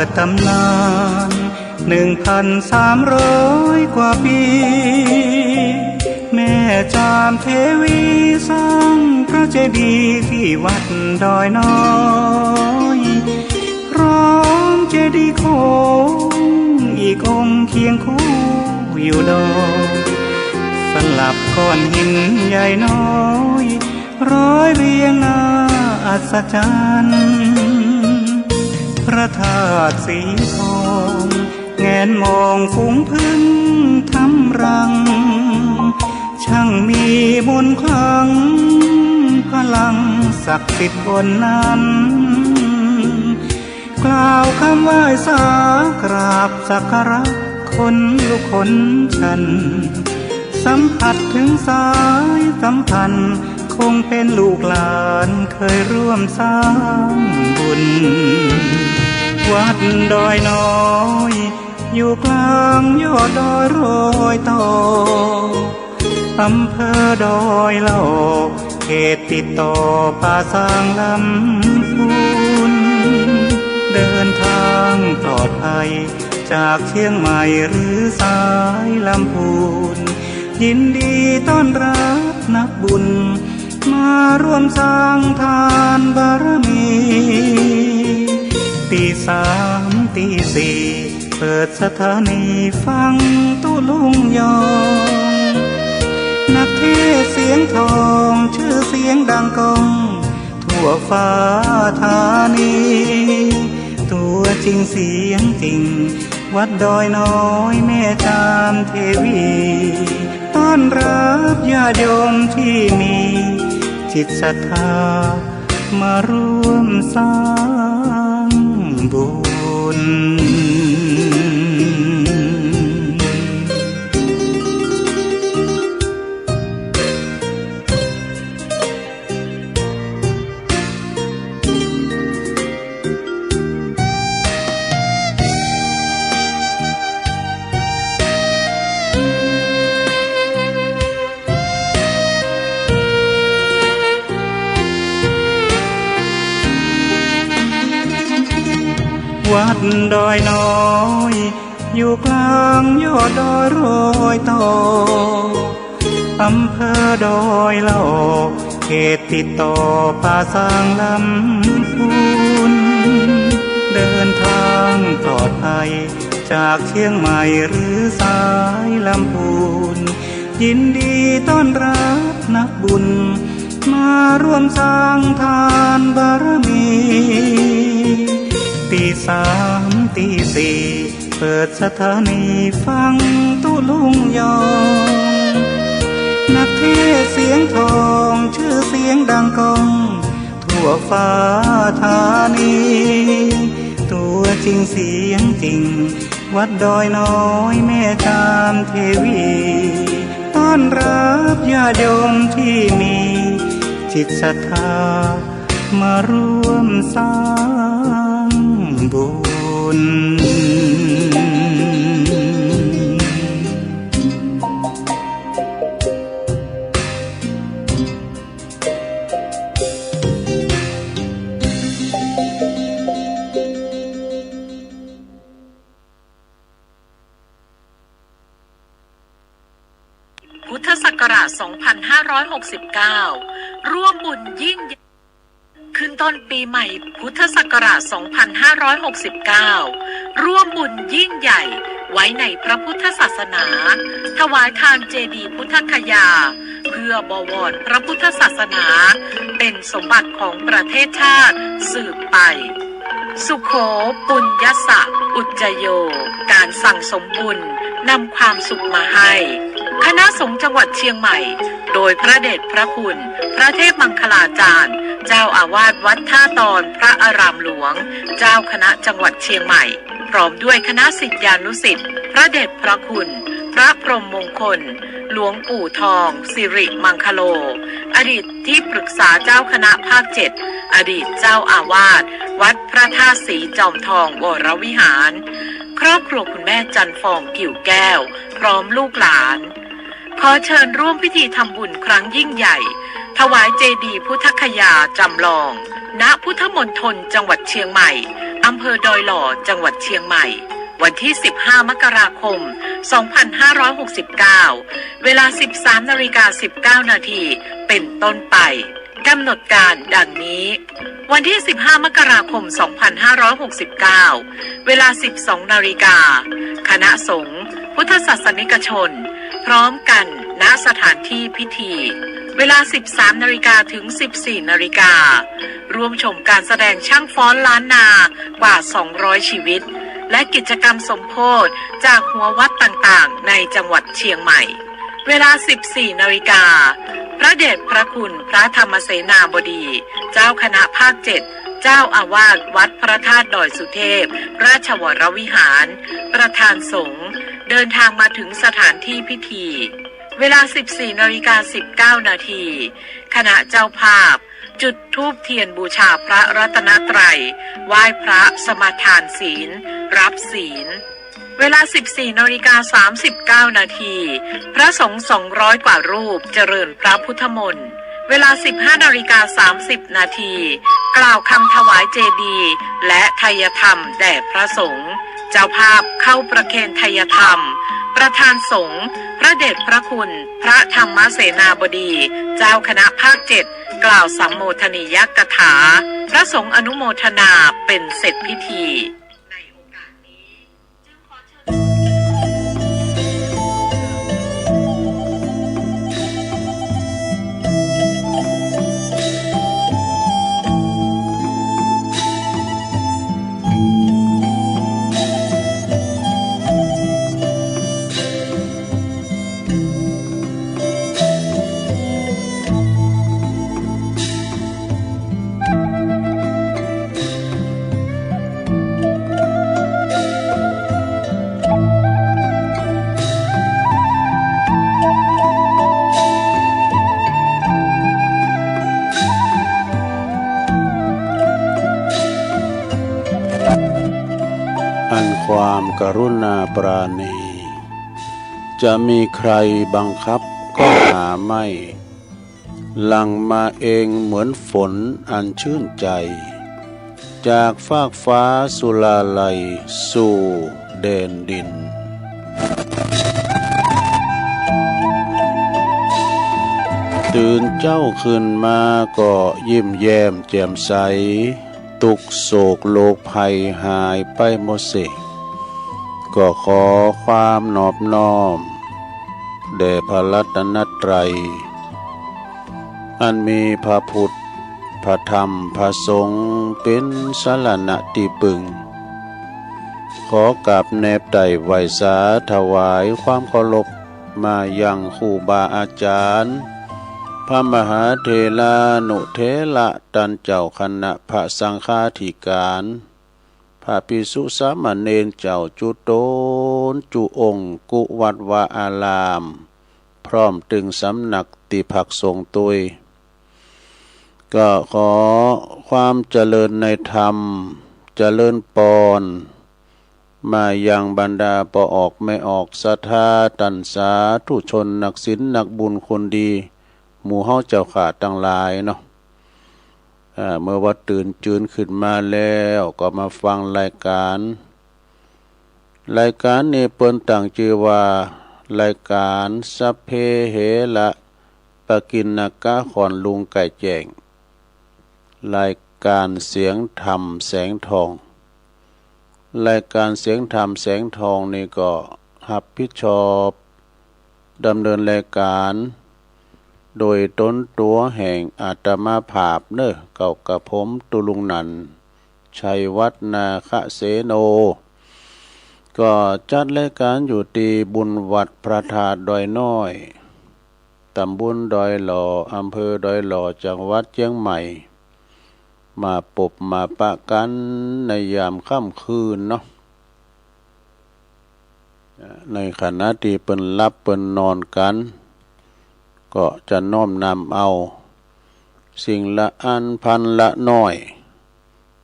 ดตำนาน1,300 กว่าปีแม่จามเทวีสร้างพระเจดีย์ที่วัดดอยน้อยพร้อมเจดีย์โค้งอีกองค์เคียงคู่อยู่ดอยสลับก้อนหินใหญ่น้อยร้อยเรียงหน้าอัศจรรย์พระธาตุสีทองแงนมองฝูงพึ่งทำรังช่างมีมนต์ขลังพลังศักดิ์สิทธิ์บนนั้นกล่าวคำไหว้สากราบสักการะคนลุกขนชันสัมผัสถึงสายสัมพันธ์คงเป็นลูกหลานเคยร่วมสร้างบุญวัดดอยน้อยอยู่กลางยอดดอยโรยต่ออำเภอดอยละออกเขตติดต่อป่าซางลำพูนเดินทางปลอดภัยจากเชียงใหม่หรือสายลำพูนยินดีต้อนรับนักบุญมาร่วมสร้างทานบารมีตี 3 ตี 4เปิดสถานีฟังตุลุงยองนักเทศเสียงทองชื่อเสียงดังก้องทั่วฟ้าธานีตัวจริงเสียงจริงวัดดอยน้อยแม่จามเทวีต้อนรับญาติโยมที่มีจิตศรัทธามาร่วมสร้างบุญวัดดอยน้อยอยู่กลางยอดดอยโรยต่ออำเภอดอยละออกเขตติดต่อป่าซางลำพูนเดินทางปลอดภัยจากเชียงใหม่หรือสายลำพูนยินดีต้อนรับนักบุญมาร่วมสร้างทานบารมีตี 3 ตี 4เปิดสถานีฟังตุลุงยองนักเทศเสียงทองชื่อเสียงดังก้องทั่วฟ้าธานีตัวจริงเสียงจริงวัดดอยน้อยแม่จามเทวีต้อนรับญาติโยมที่มีจิตศรัทธามาร่วมสร้างบุญพุทธศักราช 2569 ร่วมบุญยิ่งขึ้นต้นปีใหม่พุทธศักราช 2569 ร่วมบุญยิ่งใหญ่ไว้ในพระพุทธศาสนาถวายทานเจดีย์พุทธคยาเพื่อบวรพระพุทธศาสนาเป็นสมบัติของประเทศชาติสืบไปสุโขปุญญสะอุจจโยการสั่งสมบุญนำความสุขมาให้คณะสงฆ์จังหวัดเชียงใหม่โดยพระเดชพระคุณพระเทพมังคลาจารย์เจ้าอาวาสวัดท่าตอนพระอารามหลวงเจ้าคณะจังหวัดเชียงใหม่พร้อมด้วยคณะศิษยานุศิษย์พระเดชพระคุณพระพรหมมงคลหลวงปู่ทองสิริมังคโลอดีตที่ปรึกษาเจ้าคณะภาค7อดีตเจ้าอาวาสวัดพระธาตุศรีจอมทองวรวิหารครอบครัวคุณแม่จันฟองกิ่วแก้วพร้อมลูกหลานขอเชิญร่วมพิธีทำบุญครั้งยิ่งใหญ่ถ ถวายเจดีย์พุทธคยาจำลอง ณ พุทธมณฑลจังหวัดเชียงใหม่อำเภอดอยหล่อจังหวัดเชียงใหม่วันที่ 15 มกราคม 2569 เวลา 13:19 นาทีเป็นต้นไปกำหนดการดังนี้วันที่ 15 มกราคม 2569 เวลา 12 นาฬิกาคณะสงฆ์พุทธศาสนิกชนพร้อมกันณสถานที่พิธีเวลา 13 นาฬิกาถึง 14 นาฬิการ่วมชมการแสดงช่างฟ้อนล้านนากว่า 200 ชีวิตและกิจกรรมสมโภชจากหัววัดต่างๆในจังหวัดเชียงใหม่เวลา 14 นาฬิกาพระเดชพระคุณพระธรรมเสนาบดีเจ้าคณะภาค 7 เจ้าอาวาสวัดพระธาตุดอยสุเทพราชวรวิหารประธานสงฆ์เดินทางมาถึงสถานที่พิธีเวลา 14:19 นาทีคณะเจ้าภาพจุดธูปเทียนบูชาพระรัตนตรัยไหว้พระสมาทานศีลรับศีลเวลา 14:39 นาทีพระสงฆ์200 กว่ารูปเจริญพระพุทธมนต์เวลา 15:30 นาทีกล่าวคำถวายเจดีย์และไทยธรรมแด่พระสงฆ์เจ้าภาพเข้าประเคนไทยธรรมประธานสงฆ์พระเดชพระคุณพระธรรมเสนาบดีเจ้าคณะภาค 7 กล่าวสัมโมทนียกถาพระสงฆ์อนุโมทนาเป็นเสร็จพิธีในโอกาสนี้จึงขอเชิญ อันความกรุณาปราณีจะมีใครบังคับก็หาไม่หลั่งมาเองเหมือนฝนอันชื่นใจจากฟากฟ้าสุลาลัยสู่แดนดินตื่นเจ้าขึ้นมาก็ยิ้มแย้มแจ่มใสทุกโศกโลกภัยหายไปหมดสิ้นก็ขอความนอบน้อมแด่พระรัตนตรัยอันมีพระพุทธพระธรรมพระสงฆ์เป็นสรณะที่พึ่งขอกราบแนบไต่ไหวสาถวายความเคารพมายังครูบาอาจารย์พระมหาเถรานุเถระตันเจ้าคณะพระสังฆาธิการพระภิกษุสามเณรเจ้าจุโตนจุองค์กุวัดวาอารามพร้อมถึงสำนักติภักสงฆ์ตุยก็ขอความเจริญในธรรมเจริญปอนมายังบรรดาปอออกไม่ออกศรัทธาตัณสาธุชนนักศีลนักบุญคนดีหมู่เฮาเจ้าขาดทั้งหลายเนาะเมื่อว่าตื่นจืนขึ้นมาแล้วก็มาฟังรายการนี้เปิ้นตั้งชื่อว่ารายการสัพเพเหระปกิณณกะขอนลุงไก่แจ้งรายการเสียงธรรมแสงทองรายการเสียงธรรมแสงทองนี่ก็รับผิดชอบดำเนินรายการโดยต้นตัวแห่งอาตมาภาพเนอะเก่ากับผมตุลุงนันชัยวัฒนาคเสโนก็จัดรายการอยู่ที่บุญวัดพระธาตุดอยน้อยตำบลดอยหล่ออำเภอดอยหล่อจังหวัดเชียงใหม่มาปบมาปะกันในยามค่ำคืนเนาะในขณะที่เปิ้นรับเปิ้นนอนกันก็จะน้อมนำเอาสิ่งละอันพันละน้อย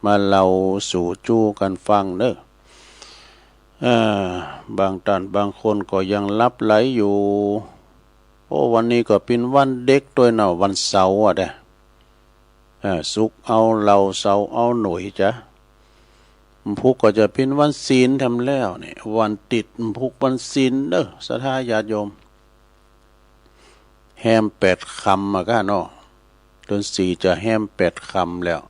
มาเล่าสู่จู้กันฟังเด้อบางท่านบางคนก็ยังลับไหลอยู่ โอ้วันนี้ก็เป็นวันเด็กด้วยเนาะวันเสาร์อ่ะเด้สุกร์เอาเราเสาร์เอาหน่วยจ้ะพุกก็จะเป็นวันศีลทำแล้วเนี่ยวันติดพุกวันศีลเด้อศรัทธาญาติโยมแฮม8 คำมาก้าเนาะเดือน4จะแฮม8 คำแล้ว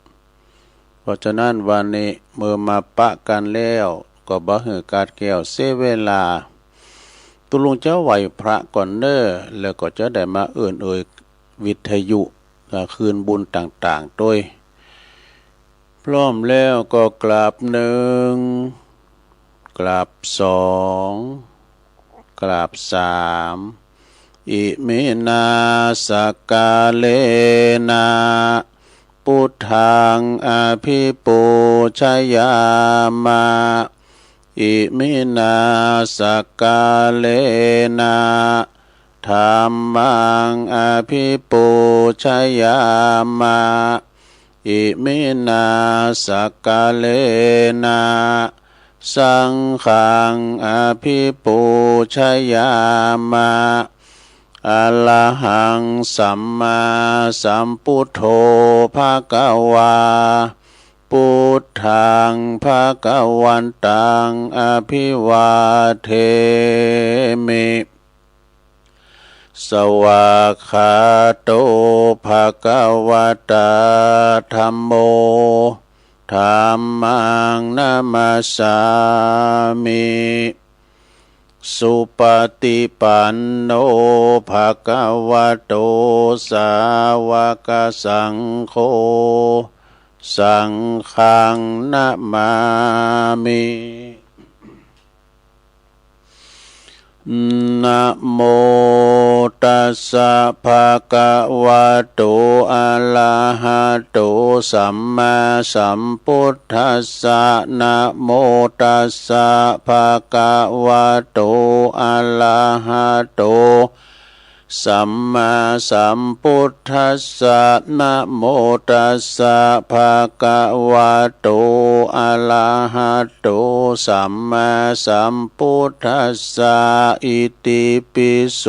เพราะฉะนั้นวันนี้เมื่อมาปะกันแล้วก็บ่ฮือการแก้วเสียเวลาตุลุงเจ้าไหวพระก่อนเด้อแล้วก็จะได้มาเอ่ยวิทยุคืนบุญต่างๆโดยพร้อมแล้วก็กราบ1กราบ2กราบ3อิมินาสกาเลนะพุทธังอภิปูชยามะอิมินาสกาเลนะธัมมังอภิปูชยามะอิมินาสกาเลนะสังฆังอภิปูชยามะอะระหังสัมมาสัมพุทโธภะคะวาพุทธังภะคะวันตังอภิวาเทมิสวากขาโตภะคะวะตาธัมโมธัมมังนะมัสสามิสุปฏิปันโนภะคะวะโตสาวกสังโฆสังฆังนะมามินะโมตัสสะภะคะวะโตอะระหะโตสัมมาสัมพุทธัสสะนะโมตัสสะภะคะวะโตอะระหะโตสัมมาสัมพุทธัสสะนะโมตัสสะภะคะวะโตอะระหะโตสัมมาสัมพุทธัสสะอิติปิโส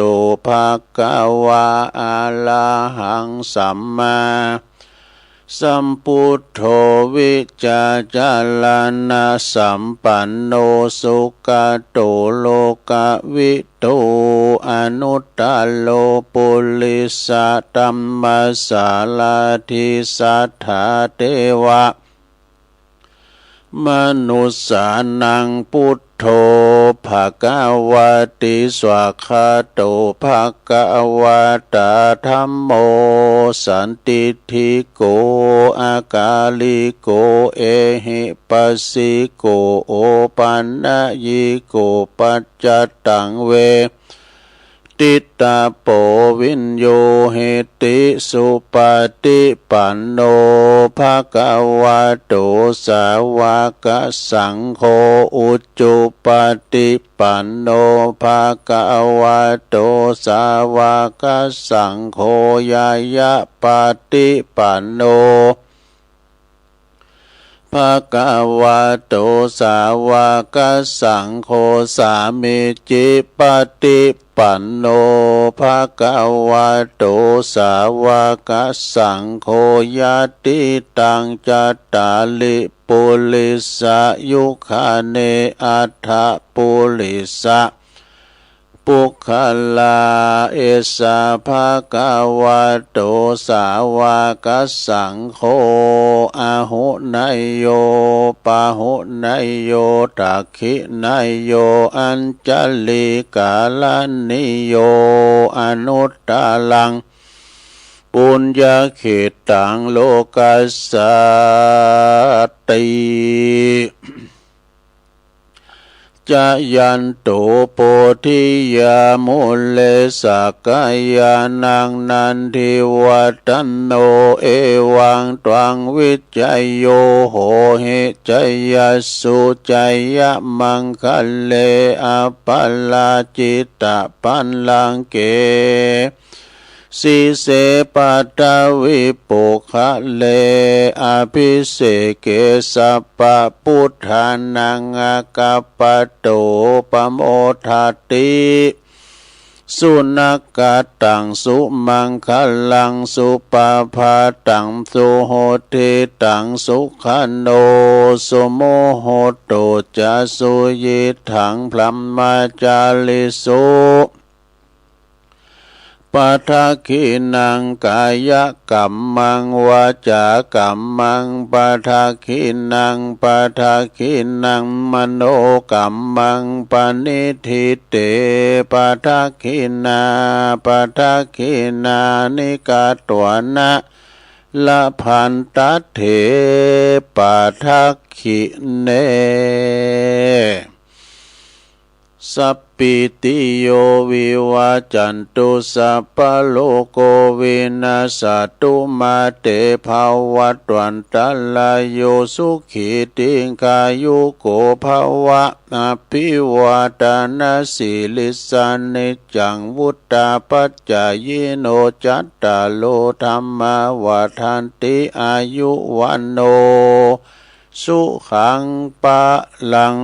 ภะคะวะอะระหังสัมมาสัมพุทโธวิจจาจารณะสัมปันโนสุขโตโลกวิทูอนุตตโลปุริสตัมมัสสาลาธิสัทธาเทวะมนุสสานังพุทโธภะคะวะติสวากขาโตภะคะวะตาธัมโมสันติทิโกอากาลิโกเอหิปัสสิโกโอปันนะยิโกปัจจตังเวติตาโปวินโยเหติสุปฏิปันโนภะคะวะโตสาวกสังโฆอุจจุปฏิปันโนภะคะวะโตสาวกสังโฆยายะปฏิปันโนภะคะวะโตสาวกสังโฆสามิจิปฏิปันโนภะคะวะโตสาวกสังโฆยะติตังจัตตาลิปุริสยุคาเนอัฏฐปุริสปุคคลาเอสะภะคะวะโตสาวกสังโฆอะหุนายโยปะหุนายโยตักขินายโยอัญจลิกาลนิโยอนุตตลังปุญญเขตังโลกัสสติจะยันโตโพธิยามุเลสกายานังนันทิวัตันโนเอวังตวังวิจัยโยโหเหจยสุจัยมังคะเลอปัลลาจิตตปันลังเกสิเสปัตตวิปุคะเลอภิเสเกสัพพพุทธานังอากัปปโตปโมทติ สุนักกาตังสุมังคลังสุปาภาตังสุโหติตังสุขันโนสุโมโหโตจะสุยิถังพลัมมาจาลิสุปัทคินังกายกัมมังวาจากัมมังปัทคินังปัทคินังมโนกัมมังปณิทิเตปัทคินาปัทคินานิกาตวนะละพันตัเถปัทคิเนสัพพิติโยวิวาจันตุสัพพโลโกวินาศตุมาเตภวัตวันตลายโยสุขีติกายุโกภวะอภิวาทนาสิลิสานิจังวุตตาปัจจายโนจัตตาโลธรรมวาทันติอายุวันโนสุขังปะลัง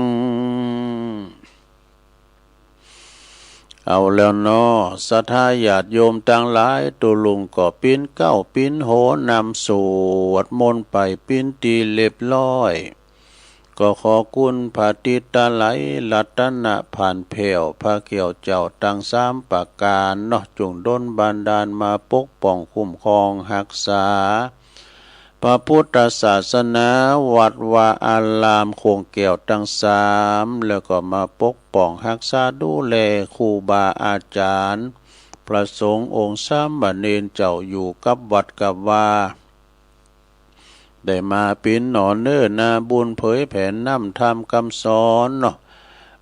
เอาแล้วเนาะศรัทธาญาติโยมทั้งหลายตุลุงก็ปิ้นเก้าปิ้นโหนำสวดมนต์ไปปิ้นตีเรียบร้อยก็ขอคุณพระติตาไหลรัตนะผ่านเพวพระเกี่ยวเจ้าตั้งสามประการเนาะจงดลบันดาลมาปกป้องคุ้มครองรักษาพระพุทธศาสนาวัดวาอารามโคงแก้วทั้งสามแล้วก็มาปกป้องรักษาดูแลครูบาอาจารย์พระสงฆ์องค์สามเณรเจ้าอยู่กับวัดกับว่าได้มาเป็นหนอเนื้อนาบุญเผยแผ่นำธรรมคำสอนเนาะ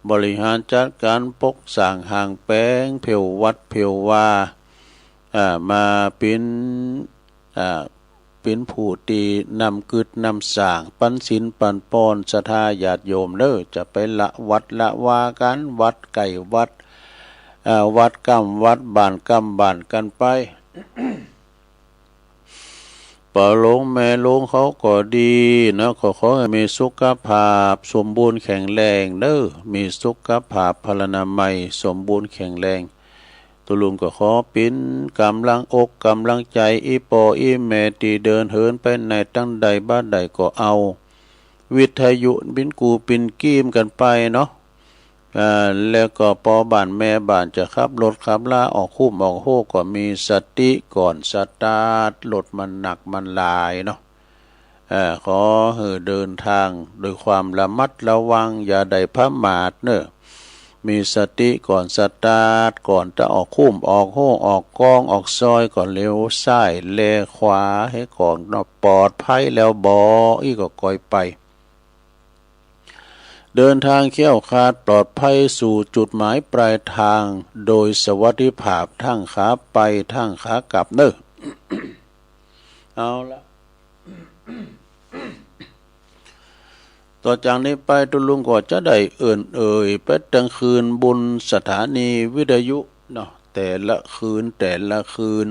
บริหารจัดการปกสั่งห่างแป้งเพียววัดเพียวว่ามาเป็นผู้ตีนำกึดนำสร้างปันสินปันปอนศรัทธาญาติโยมเด้อจะไปละวัดละวากันวัดไก่วัดวัดกำวัดบ้านกำบ้านกันไป ป่าหลวงแม่หลวงเขาก็ดีนะขอให้มีสุขภาพสมบูรณ์แข็งแรงเด้อมีสุขภาพพลานามัยสมบูรณ์แข็งแรงตุลุงก็ขอปิ้นกำลังอกกำลังใจอีปออีแม่ตีเดินเหินไปในตั้งใดบ้านใดก็เอาวิทยุบินกูปินกีมกันไปเนาะแล้วก็ปอบ้านแม่บ้านจะขับรถขับลาออกคุ้มออกโฮก็มีสติก่อนสตาร์ทรถมันหนักมันลายเนาะขอให้เดินทางโดยความระมัดระวังอย่าได้ประมาทเนอะมีสติก่อนสตาร์ทก่อนจะออกคุ้มออกโฮออกกองออกซอยก่อนเลี้ยวซ้ายแลขวาให้ก่อนเนาะปลอดภัยแล้วบ่อีก็ก่อยไปเดินทางเขี้ยวคาดปลอดภัยสู่จุดหมายปลายทางโดยสวัสดิภาพทั้งขาไปทั้งขากลับเนอะ เอาละ ต่อจากนี้ไปตุลุงก็จะได้ไปตั้งคืนบุญสถานีวิทยุเนาะแต่ละคืน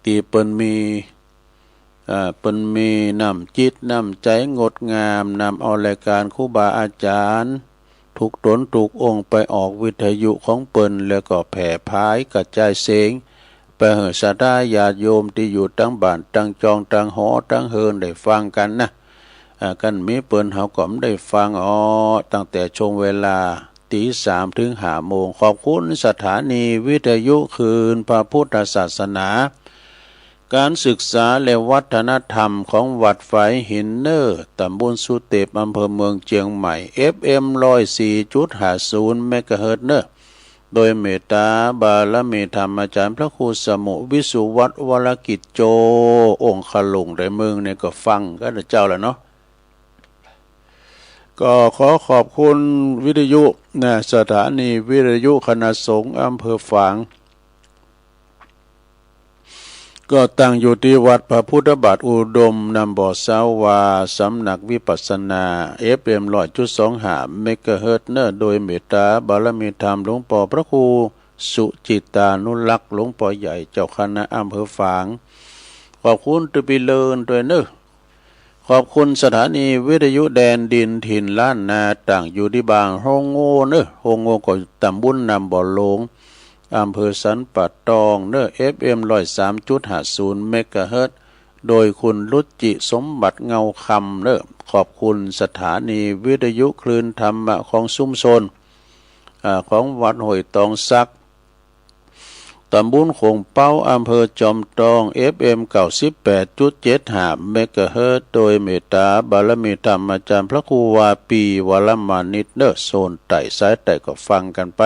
ที่เปิ้นมีนำจิตนำใจงดงามนำเอารายการครูบาอาจารย์ทุกตนทุกองค์ไปออกวิทยุของเปิ้นแล้วก็แผ่พายกระจายเสียงไปให้ศรัทธาญาติโยมที่อยู่ตั้งบ้านตั้งจองตั้งหอตั้งเฮินได้ฟังกันนะกันมีเปิ้นเฮาก็ได้ฟังตั้งแต่ช่วงเวลา 3:00 ถึง 5:00 นขอบคุณสถานีวิทยุคืนพระพุทธศาสนาการศึกษาและวัฒนธรรมของวัดฝายหินเนอร์ตำบลสุเตปอำเภอเมืองเชียงใหม่ FM 104.50 เมกะเฮิรตซ์เนอร์โดยเมตตาบารมีธรรมอาจารย์พระครูสมุวิสุวัฒน์วรกิจโจองค์ขลุงในเมืองเนี่ยก็ฟังกันเจ้าแล้วเนาะก็ขอขอบคุณวิทยุนะสถานีวิทยุคณะสงฆ์อำเภอฝางก็ตั้งอยู่ที่วัดพระพุทธบาทอุดมนำบ่อสาวาสำนักวิปัสสนา FM 100.25 เมกะเฮิรตซ์เนอร์โดยเมตตาบารมีธรรมหลวงพ่อพระครูสุจิตานุรักษ์หลวงพ่อใหญ่เจ้าคณะอำเภอฝางขอบคุณตุปิเลินด้วยเนอ ขอบคุณสถานีวิทยุแดนดินถิ่นล้านนาต่างอยู่ที่บางโฮงโง่เนอะโฮงโง่ก็ตำบลนำบ่อหลงอำเภอสันป่าตองเนอะ FM 103.50 เมกะเฮิรตซ์โดยคุณรุจิสมบัติเงาคำเนอะขอบคุณสถานีวิทยุคลื่นธรรมะของชุมชนของวัดห้วยตองซักตำบลโขงเป้าอำเภอจอมทอง FM 98.75 เมกะเฮิรตซ์โดยเมตตาบารมีธรรมอาจารย์พระครูวาปีวรมานิตเนอะโซนไต่สายไต่ก็ฟังกันไป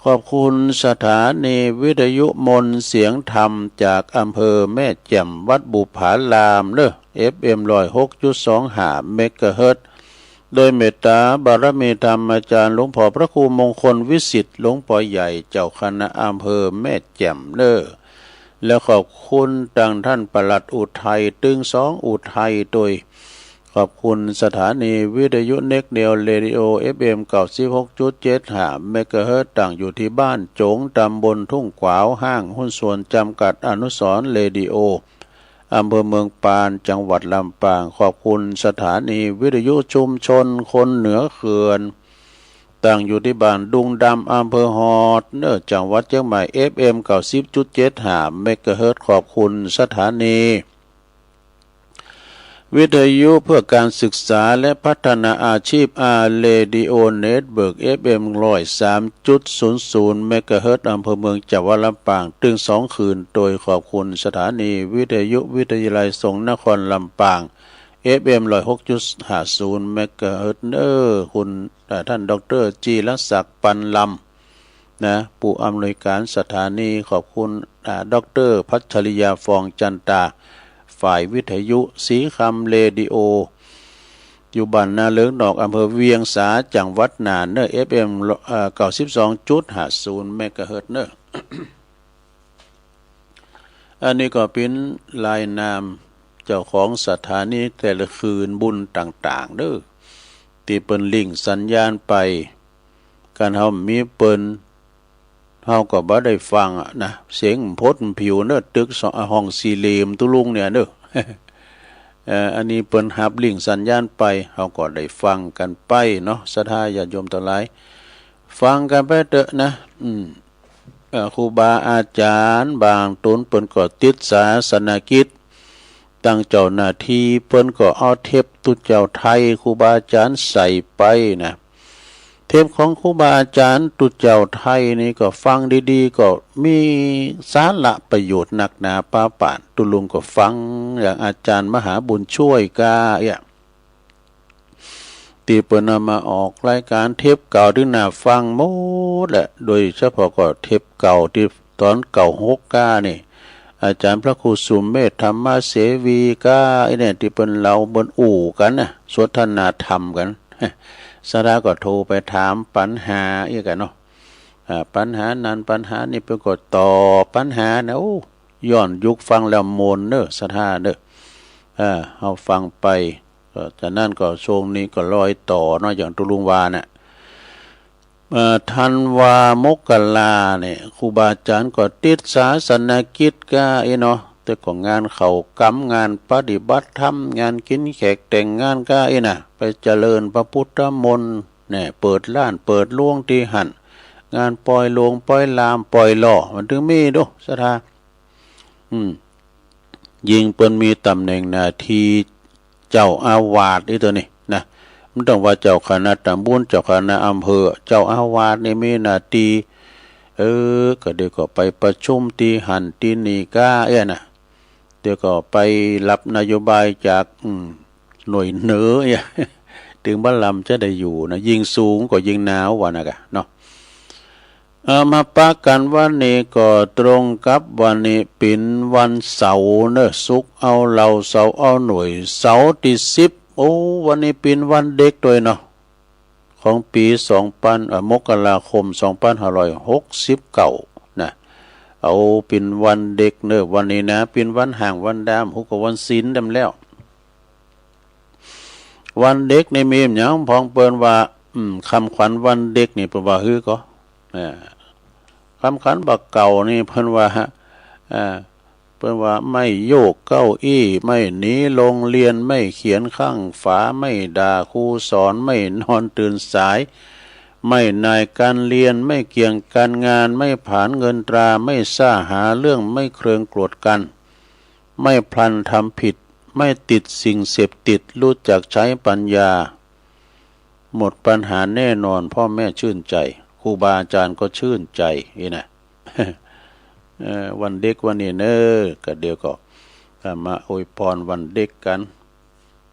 ขอบคุณสถานีวิทยุมนต์เสียงธรรมจากอำเภอแม่แจ่มวัดบุผารามเนอะ FM 106.25 เมกะเฮิรตซ์โดยเมตตาบารมีธรรมอาจารย์หลวงพ่อพระครูมงคลวิสิทธิ์หลวงพ่อใหญ่เจ้าคณะอำเภอแม่แจ่มเนอะและขอบคุณดังท่านปลัดอุทัยตึง2อุทัยโดยขอบคุณสถานีวิทยุเน็กเดียวเรดิโอ FM 96.75 เมกะเฮิรตซ์ตั้งอยู่ที่บ้านโจงตำบลทุ่งขวาวห้างหุ้นส่วนจำกัดอนุสรณ์เรดิโออำเภอเมืองปานจังหวัดลำปางขอบคุณสถานีวิทยุชุมชนคนเหนือเขื่อนตั้งอยู่ที่บ้านดุงดำอำเภอฮอดเนอะจังหวัดเชียงใหม่ FM 90.75 เมกะเฮิรตซ์ขอบคุณสถานีวิทยุเพื่อการศึกษาและพัฒนาอาชีพเรดิโอเน็ตเบิร์ก FM 103.00 เมกะเฮิรตซ์อำเภอเมืองจังหวัดลำปางตึง2คืนโดยขอบคุณสถานีวิทยุวิทยาลัยสงฆ์นครลำปาง FM 106.50 เมกะเฮิรตซ์คุณท่านดร.จีรศักดิ์ปันลำนะผู้อำนวยการสถานีขอบคุณดร.พัชริยาฟองจันตาฝ่ายวิทยุสีคำเรดิโออยู่บ้านนาเลิงดอกอำเภอเวียงสาจังหวัดน่านเนอะ FM 92.50 เมกะเฮิรตซ์เนอะ อันนี้ก็เป็นรายนามเจ้าของสถานีแต่ละคืนบุญต่างๆเด้อที่เปิ้นลิงก์สัญญาณไปการเฮามีเปิ้นเฮาก็บ่ได้ฟังนะเสียงพดผิวเนอะตึกห้องสี่เหลี่ยมตุลุงเนี่ยเด้อ อันนี้เปิ้นหับลิงก์สัญญาณไปเฮาก็ได้ฟังกันไปเนาะศรัทธาญาติโยมทั้งหลายฟังกันไปเถอะนะครูบาอาจารย์บางตนเปิ้นก็ติดศาสนกิจตั้งเจ้าหน้าที่เปิ้นก็เอาเทปตุเจ้าไทยครูบาอาจารย์ใส่ไปนะเทปของครูบาอาจารย์ตุเจ้าไทยนี่ก็ฟังดีๆก็มีสาระประโยชน์หนักหนาป้าป่านตุลุงก็ฟังอย่างอาจารย์มหาบุญช่วยกาตีเปิ้นเอามาออกรายการเทปเก่าที่น่าฟังหมดแหละโดยเฉพาะก็เทปเก่าที่ตอนเก่า6ก้านี่อาจารย์พระครูสุมเมธธรรมเสวีกาเนี่ยที่เปิ้นเราบนอู่กันนะสนทนาธรรมกันสาระก็โทรไปถามปัญหาอีกกันเนาะปัญหานั้นปัญหานี่เพิ่นก็ตอบปัญหานะโอ้ย้อนยุคฟังแล้วมนเด้อศรัทธาเด้อเฮาฟังไปก็จากนั้นก็ช่วงนี้ก็ลอยต่อเนาะอย่างตุลุงวาน่ะธันวามกราเนี่ยครูบาอาจารย์ก็ติดศาสนกิจก็เนาะแต่ก็งานเข้ากรรมงานปฏิบัติธรรมงานกินแขกแต่งงานก็น่ะไปเจริญพระพุทธมนต์เนี่ยเปิดร้านเปิดโรงที่หั่นงานปล่อยโลงปล่อยลามปล่อยล่อมันถึงมีเด้อศรัทธายิงเปิ้นมีตำแหน่งหน้าที่เจ้าอาวาสตัวนี้นะมันต้องว่าเจ้าคณะตำบลเจ้าคณะอำเภอเจ้าอาวาสนี่มีหน้าที่ก็เดี๋ยวก็ไปประชุมที่หั่นที่นี่ก็น่ะเดี๋ยวก็ไปรับนโยบายจากหน่วยเหนือถึงบ้านลำจะได้อยู่นะยิงสูงก็ยิงหนาวว่านะกะเนาะมาปะกันวันนี้ก็ตรงกับวันนี้เป็นวันเสาร์เนอะศุกร์เอาเราเสาร์เอาหน่วยเสาร์ที่10โอ้วันนี้เป็นวันเด็กด้วยเนาะของปีมกราคม2569นะเอาเป็นวันเด็กเนอะวันนี้นะเป็นวันห่างวันดามฮุกวันศีลดำแล้ววันเด็กในมีหยังพองเปิ้นว่าคำขวัญวันเด็กนี่เปิ้นว่าฮือก็คำขวัญบักเก่านี่เพิ่นว่า เปิ้นว่าไม่โยกเก้าอี้ไม่หนีโรงเรียนไม่เขียนข้างฝาไม่ด่าครูสอนไม่นอนตื่นสายไม่นายการเรียนไม่เกี่ยงการงานไม่ผานเงินตราไม่ซ่าหาเรื่องไม่เครืองโกรธกันไม่พลันทำผิดไม่ติดสิ่งเสพติดรู้จักใช้ปัญญาหมดปัญหาแน่นอนพ่อแม่ชื่นใจครูบาอาจารย์ก็ชื่นใจนี่นะ วันเด็กวันนี้เนอก็เดี๋ยวก็มาอวยพรวันเด็กกัน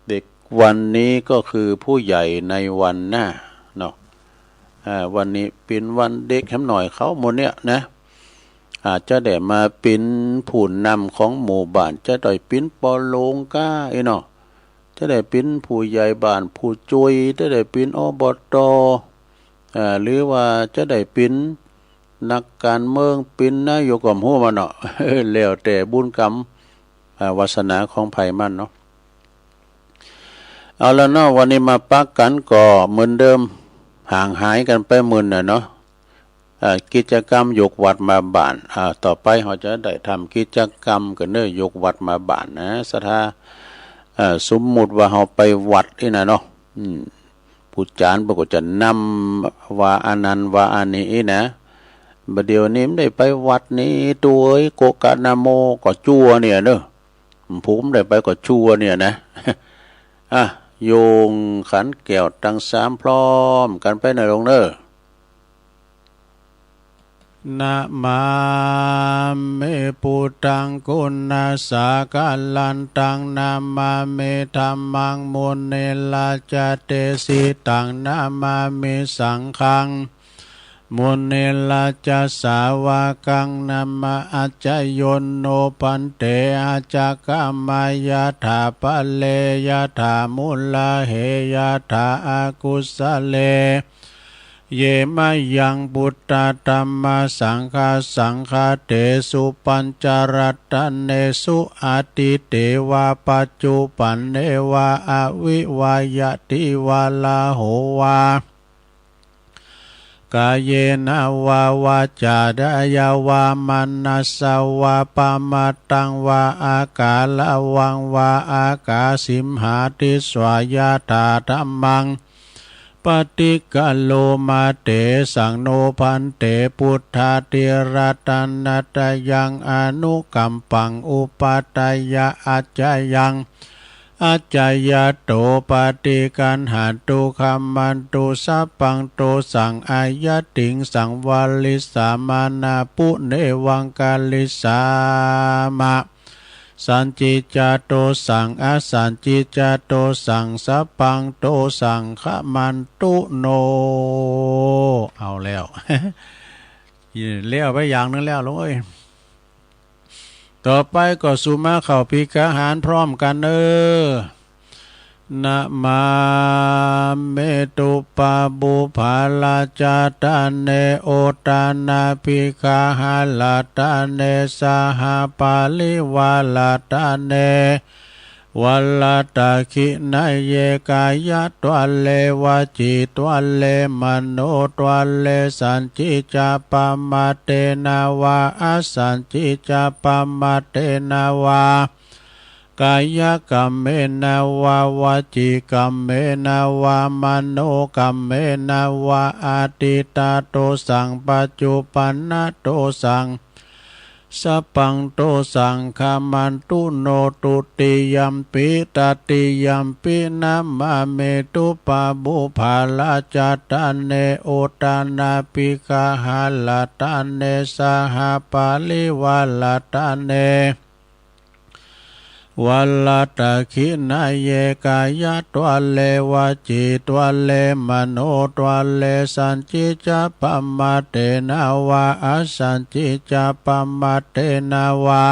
เด็กวันนี้ก็คือผู้ใหญ่ในวันหน้าเนาะวันนี้เป็นวันเด็กแค่หน่อยเขาหมดเนี่ยนะอาจจะได้มาเป็นผู้นำของหมู่บ้านจะได้เป็นปอโลงก้าเนาะจะได้เป็นผู้ใหญ่บ้านผู้ช่วยจะได้เป็นอบต.หรือว่าจะได้เป็นนักการเมืองเป็นนายกหัวมันเนาะ แล้วแต่บุญกรรมวาสนาของไผมันเนาะเอาแล้วเนาะวันนี้มาปักกันก็เหมือนเดิมห่างหายกันไปหมื่นเนาะกิจกรรมยกวัดมาบ้านต่อไปเราจะได้ทำกิจกรรมกันเนยกวัดมาบ้านนะสถาสมมุติว่าเราไปวัดนี่นะเนาะผู้จารย์บอกว่าจะนำว่าอันนั้นว่าอันนี้นะบัดเดี๋ยวนี้ไม่ได้ไปวัดนี้ตัวโกกะนาโมก็จัวเนี่ยเนอะผมได้ไปก็จัวเนี่ยนะ โยงขันแก้วตั้งสามพร้อมกันไปในโรงเนอนะมาเมปุตังกุณาสากาลันตังนามาเมธัมมังมุนเนลาจเตสิตังนามาเมสังฆังมุนเนลาจสาวกังนามาอัจจยนโนปันเตอาจักมายาถาปะเลยาถามุลาเหยาถาอากุสเลเยมายังบุตตาธัมมาสังฆาสังฆาเตสุปัญจรัตเนสุอาติเตวาปัจจุปันเนวาอวิวายติวาลาโหวากายเยนะวาวาจาดายาวามัสสสวาปามาตังวาอากาลวังวาอากาสิมหาติสวายาตาธัมมังปฏิกัลโลมาเตสังโนพันเตพุทธาติรัตนัตยังอนุกัมปังอุปาตยะอัจจยังอัจจยโตปฏิกันหันตุคัมมันตุสัพพังโตสังอายติงสังวาลิสามานาปุเนวังกาลิสามะสันจิจโตสังอสันจิจโตสังสัพพังโตสังขมันตุโนเอาแล้ว เลี้ยวไปอย่างนึงแล้วลุงเอ้ยต่อไปก็สุมาเข้าพิกาหารพร้อมกันนะมาเมตุปาบุภาลาจาตาเนโอตานาพิกาหาลาตาเนสหปาลิวาลาตาเนวัลลตาคินายเยกายะตัวเลวาจิตัวเลมโนตัวเลสันจิจาปมาเตนาวาอสันจิจาปมาเตนาวากายกรรมเมนาวาวาจิกรรมเมนาวามโนกรรมเมนาวาอาติตาโตสังปัจจุปันนโตสังสัพพังโตสังฆามันตุโนตุติยัมปิตติยัมปินัมมาเมตุปาบุภาลาจาตาเนโอตานาปิกาหาลาตาเนสหปาลิวาลาตาเนวัลลตาคินายเยกายะตัวเลวาจิตัวเลมโนตัวเลสันจิจาปมาเตนาวาอสันจิจาปมาเตนาวา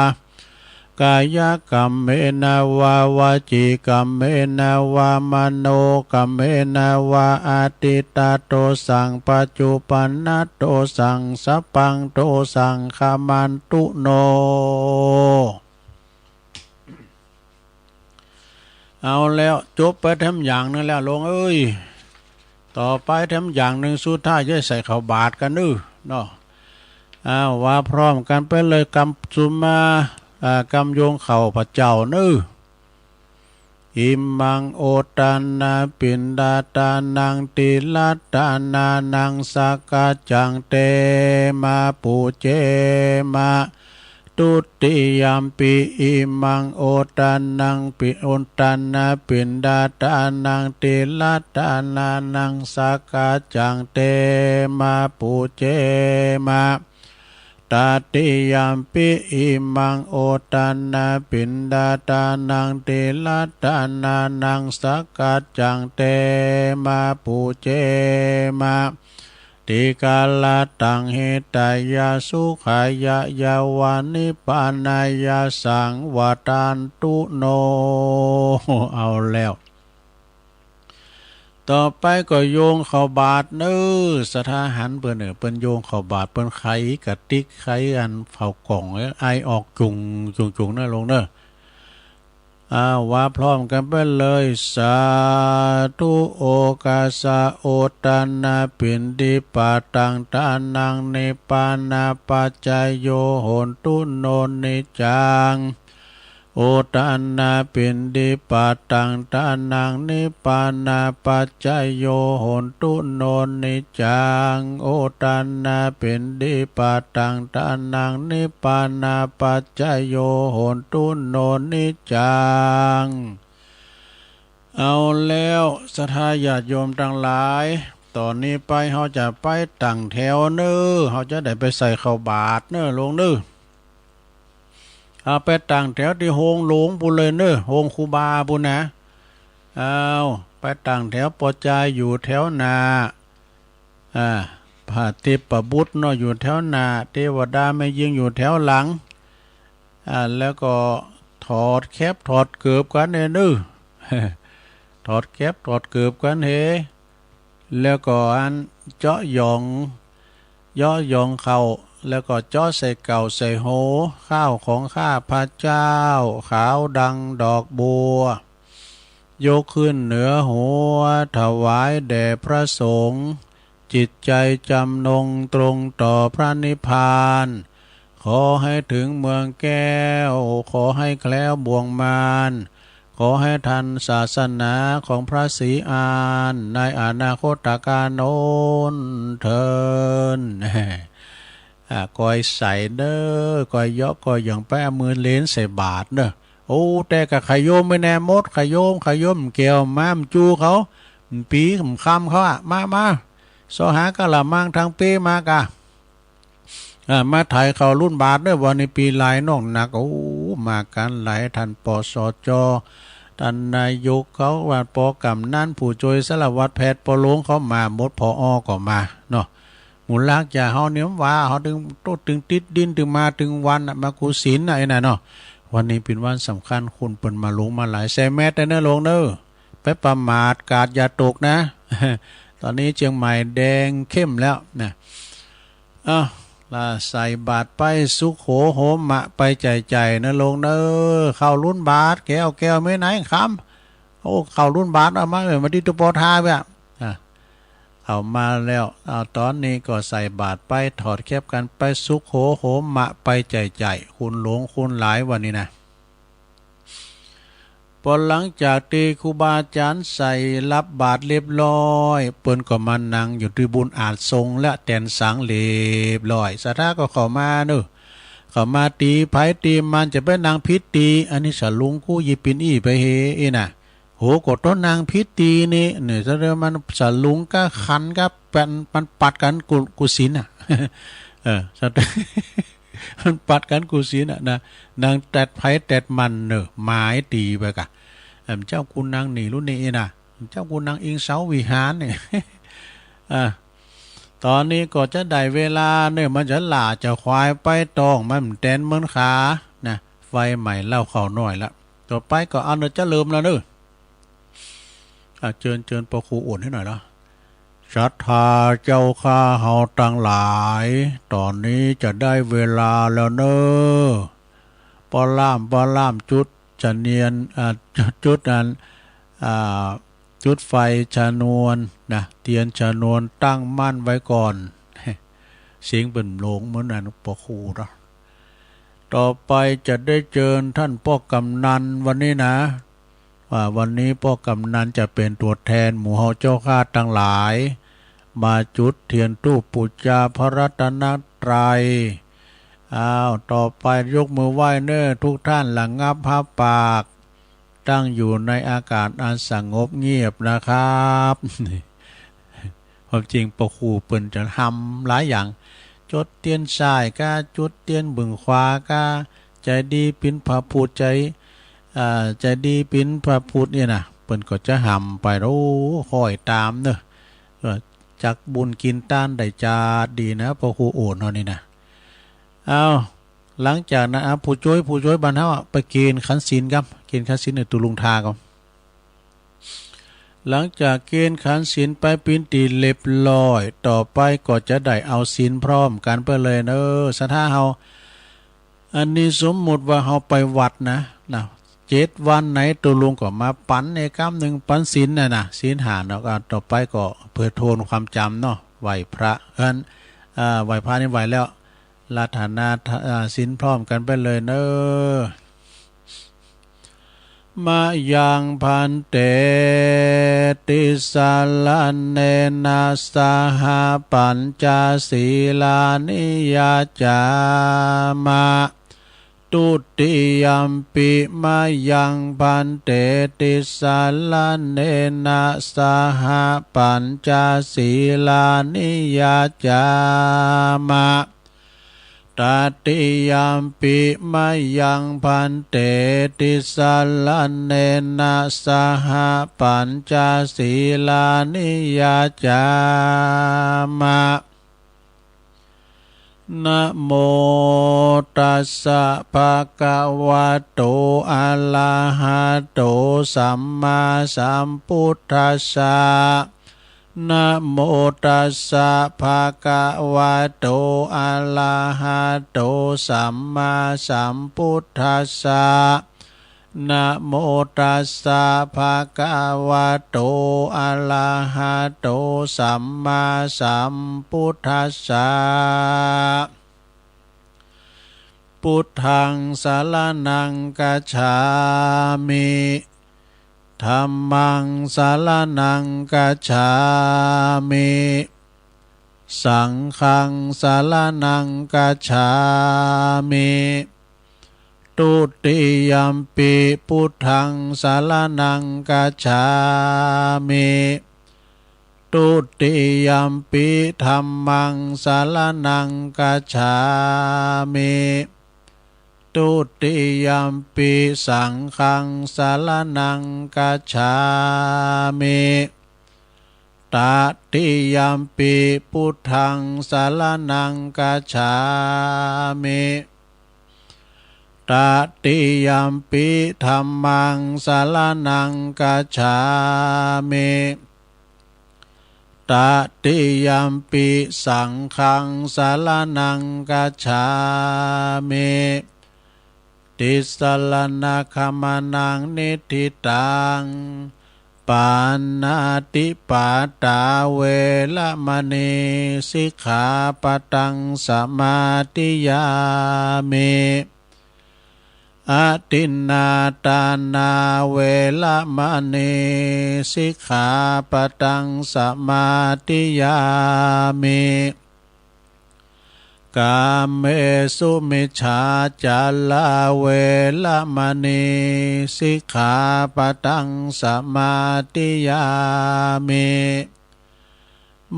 กายกรรมเมนาวาวาจิกรรมเมนาวามโนกรรมเมนาวาอาติตาโตสังปัจจุปันนโตสังสัพพังโตสังฆามันตุโนเอาแล้วจบไปทำอย่างนึงแล้วลงเอ้ยต่อไปทำอย่างหนึ่งสุดท้ายจะใส่ข้าวบาทกันเนาะว่าพร้อมกันไปเลยกำสุมา กำโยงเข่าพระเจ้านื้ออิมังโอตานาปินดาตานังติลัตตานานังสักกะจังเตมาปุเจมาตุติยามปิอิมังโอตานังปิโอตานาปินดาตานังติลัตตานานังสักกะจังเตมาปุเจมาตาติยามปิอิมังโอตานาปินดาตานังติลัตตานานังสักกะจังเตมาปุเจมาติกาลตังหิตายาสุขายายาวานิปานายาสังวตานตุโนเอาแล้วต่อไปก็โยงเข้าบาทเนื้อสถาหันเปิ้นเปิ้นโยงเข้าบาทเปิ้นไขกะติกไขอันเฝ้ากล่องไอออกจุงเน้อลงเน้อว่าพร้อมกันไปเลยสาธุโอกาสาโอตานาปินดิปาตังตานังนิปานาปัจจายโยโหนตุโนนิจังโอตานาปินดิปาตังตานังนิปานาปัจจายโยโหนตุโนนิจังโอตานาปินดิปาตังตานังนิปานาปัจจายโยโหนตุโนนิจังเอาแล้วศรัทธาญาติโยมทั้งหลายตอนนี้ไปเขาจะไปตั้งแถวเน้อเขาจะได้ไปใส่ข้าวบาตรเน้อลงเน้อเอาไปตั้งแถวที่โฮงหลวงปุเลยเน้อโฮงครูบาปุนะเอาไปตั้งแถวปอจายอยู่แถวนาพระเทพบุตรเนาะอยู่แถวนาเทวดาไม่ยิงอยู่แถวหลังแล้วก็ถอดแคบถอดเกือบกันเน้อถอดแคบถอดเกือบกันเฮแล้วก็อันเจาะหยองย่อยองเข่าแล้วก็เจาะใส่เก่าใส่โหข้าวของข้าพระเจ้าขาวดังดอกบัวยกขึ้นเหนือหัวถวายแด่พระสงฆ์จิตใจจำนงตรงต่อพระนิพพานขอให้ถึงเมืองแก้วขอให้แคล้วบ่วงมารขอให้ทันศาสนาของพระศรีอานในอนาคตการโน้นเทินก้อยใส่เด้อก้อยเยาะก้อยอย่างแป้มือเลนใส่บาทเด้อโอ้แต่กับขยโยมไม่แน่มดขยโยมเกี่ยวม้ามจูเขาปีคำเขามาสหากะละมังทางเป้มากะมาถ่ายเขารุ่นบาทเด้อวันนี้ปีหลายน้องหนักโอ้มากันหลายท่านปสจท่านนายกเขาว่าปกำนั่นผู้ช่วยสารวัตรแพทย์ปหลวงเขามาหมดพอก็มาเนาะหมุนลักจะเฮาเนียมว่าเฮาถึงโตถึงติดดินถึงมาถึงวันมากุศิลไอ้น่ะเนาะวันนี้เป็นวันสำคัญคุณเปิ้นมาลงมาหลายแซแมตเด้อลงเด้อไปประมาทกาดอย่าตกนะตอนนี้เชียงใหม่แดงเข้มแล้วนะใส่บาทไปสุขโหโหมะไปใจนะลงเด้อเข้ารุ่นบาทแก้วไม่ไหนคำโอ้เข้ารุ่นบาทเอามาที่ตุปอทาไปเอามาแล้วตอนนี้ก็ใส่บาทไปถอดแคบกันไปสุขโหโหมะไปใจคุณหลวงคุณหลายวันนี้นะพอหลังจากที่ครูบาอาจารย์ใส่รับบาทเรียบร้อยเปิ้นก็มานั่งอยู่ที่บุญอาจทรงและแตนสังเรียบร้อยสถาก็เข้ามาเนอะเข้ามาตีไผตีมันจะไปนางพิษตีอันนี้สลุงกู้ยิปินไปเฮน่ะโหกดต้นนางพิษตีนี่เนี่ยจะเรียกมันสลุงก็ขันก็เป็นมันปัดกันกุศินสัตมันปัดกันกุศินนะนางแตดไผแตดมันเนอะหมายตีไปกะเจ้าคุณนางหนีรุ่นนี้นะเจ้าคุณนางอิงเสาวิหารเนี่ยตอนนี้ก็จะได้เวลาเนี่ยมันจะหล่าจะควายไปตองมันแตนเหมือนขานะไฟใหม่เล่าเข่าหน่อยละต่อไปก็เอาเนื้อจะลืมแล้วเนอะเชิญปอครูอ่วนให้หน่อยเนาะศรัทธาเจ้าข้าเฮาตั้งหลายตอนนี้จะได้เวลาแล้วเนอะปอล่ามจุดจะเนียนจุดนั้นจุดไฟชนวนนะเทียนชนวนตั้งมั่นไว้ก่อนเสียงเป็นหลงเหมือนนั้นปอครูเนาะ ต่อไปจะได้เชิญท่านพ่อกำนันวันนี้นะวันนี้พ่อกำนันจะเป็นตัวแทนหมู่เฮาเจ้าข้าทั้งหลาย มาจุดเทียนธูปบูชาพระรัตนตรัยต่อไปยกมือไหว้เน้อทุกท่านระงับผ้าปากตั้งอยู่ในอากาศอันสงบเงียบนะครับความจริงประครูเปิ่นจะทำหลายอย่างจดเตียนสายกาจุดเตียนบึงขวากาใจดีปินพระพูดใจดีปินพระพูดเนี่ยนะเปิ่นก็จะหำไปโอ้คอยตามเนอะจักบุญกินต้านได้จาดีนะประครูโอนเนาะนี่นะหลังจากนั้นผู้ช่วยบรรเทาไปเกณฑ์ขันศีลครับเกณฑ์ขันศีลในตุลุงทาครับหลังจากเกณฑ์ขันศีลไปปินตีเล็บลอยต่อไปก็จะได้เอาศีลพร้อมกันไปเลยสถาเฮาอันนี้สมมุติว่าเฮาไปวัดนะ7 วันไหนตุลุงก็มาปันในกำหนึ่งปันศีลนะศีลหาเนาะต่อไปก็เพื่อโทนความจำเนาะไหวพระไหวพระนี่ไหวแล้วลาฐานาศีลพร้อมกันไปเลยมายังพันเตติสาลเนนะสหปัญจศีลานิยาจามะตุติยัมปิมายังพันเตติสาลเนนะสหปัญจศีลานิยาจามะตติยัมปิมายังพันเตติสาลเนนะสหปัญจศีลานิยาจามะนะโมตัสสะภะคะวะโตอะระหะโตสัมมาสัมพุทธัสสะนะโมตัสสะภะคะวะโตอะระหะโตสัมมาสัมพุทธัสสะนะโมตัสสะภะคะวะโตอะระหะโตสัมมาสัมพุทธัสสะพุทธังสรณังคัจฉามิธัมมังสรณังคัจฉามิสังฆังสรณังคัจฉามิตุติยัมปิพุทธังสรณังคัจฉามิตุติยัมปิธัมมังสรณังคัจฉามิตุติยัมปิสังฆังสรณังคัจฉามิตติยัมปิพุทธังสรณังคัจฉามิตติยัมปิธัมมังสรณังคัจฉามิตติยัมปิสังฆังสรณังคัจฉามิติสรณคัมมานังนิทิตังปานาติปาตาเวละมณีสิกขาปตังสมาธิยามิอตินนาตานาเวละมณีสิกขาปตังสมาธิยามิกามเมสุมิจฉาจาลาเวละมณีสิกขาปตังสมาธิยามิ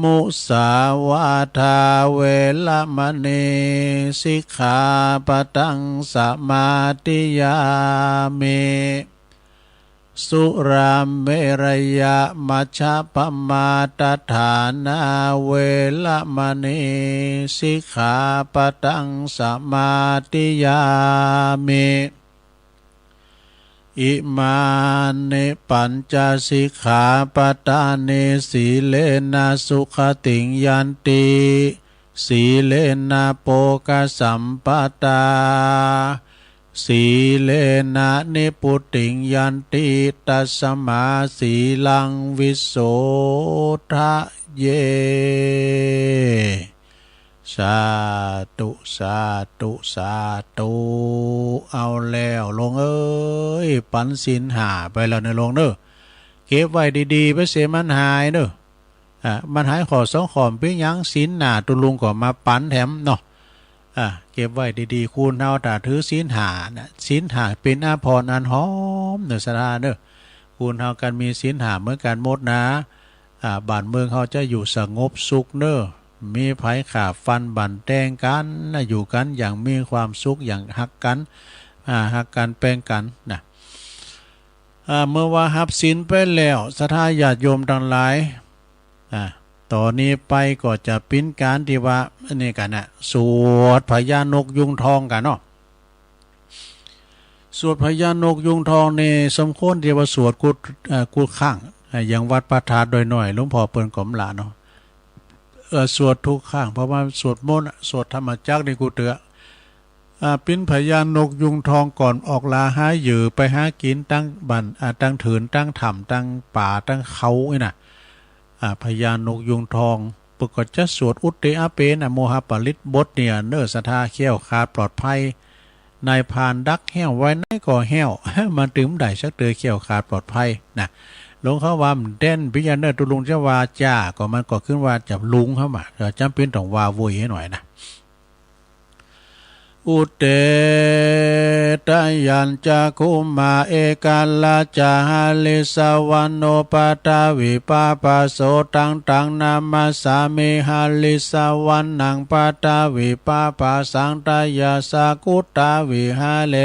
มุสาวาทาเวละมณีสิกขาปตังสมาธิยามิสุราเมรยะมัชฌัปมาตฐานาเวละมณีสิกขาปตังสมาธิยามิอิมานิปัญจสิกขาปทานิสีเลนะสุขติงยันติสีเลนะโภคสัมปตาสีเลนะนิพุติงยันติตัสมาสีลังวิโสทะเย สาธุสาธุสาธุเอาแล้วลงเอ้ยปันศีลหาไปแล้วในลงเด้อเก็บไว้ดีๆไปเสียมันหายเด้อมันหายขอสองขอมเป็นยังศีลหนาตุลุงก็มาปันแถมเนาะเก็บไว้ดีๆคุณเอาแต่ถือศีลหานะศีลหาเป็นอาภรณ์อันหอมเนื้อสราเด้อคุณเอากันมีศีลหาเหมือนกันหมดนะบ้านเมืองเขาจะอยู่สงบสุขเด้อมีไผขาฟันบันแตงกันอยู่กันอย่างมีความสุขอย่างฮักกันฮักกันแป้งกันนะเมื่อว่าหับศีลไปแล้วศรัทธาญาติโยมทั้งหลายต่อนนี้ไปก็จะปิ้นการที่ว่านี่กันนะสวดพญานกยุงทองกันเนาะสวดพญานกยุงทองในสมควรที่ว่าสวดกุดข้างอย่างวัดประทานโดยหน่อยหลวงพ่อเปิ้นกลมหลาเนาะสวดทุกข้างเพราะว่าสวดมนต์สวดธรรมจักรในกูเตือปิ้นพญานกยุงทองก่อนออกลาหาหยือไปหากินตั้งบันตั้งถืนตั้งถ้ำตั้งป่าตั้งเขาไอ้น่ะพญานกยุงทองปกติจะสวดอุตเตอาเปนโมหปริตบทเนี่ยเนื้อศรัทธาเขี้ยวขาดปลอดภัยนายพานดักแห้วไว้ไหนก็แห้วมันถึงได้ชักเตือเขี้ยวขาดปลอดภัยนะลงเขาว่าเด่นพิจารณาตุลุงจะว่าจ้าก็มันก็ขึ้นว่าจับลุงเข้ามาจำเป็นต้องว่าวุยให้หน่อยนะอุเตตยัญจคุมาเอกาลาจาหาลิสวันโนปตาวิปาปาโสตังนามาสามิหาลิสวันนังปตาวิปาปาสังตายาสากุตาวิหาเล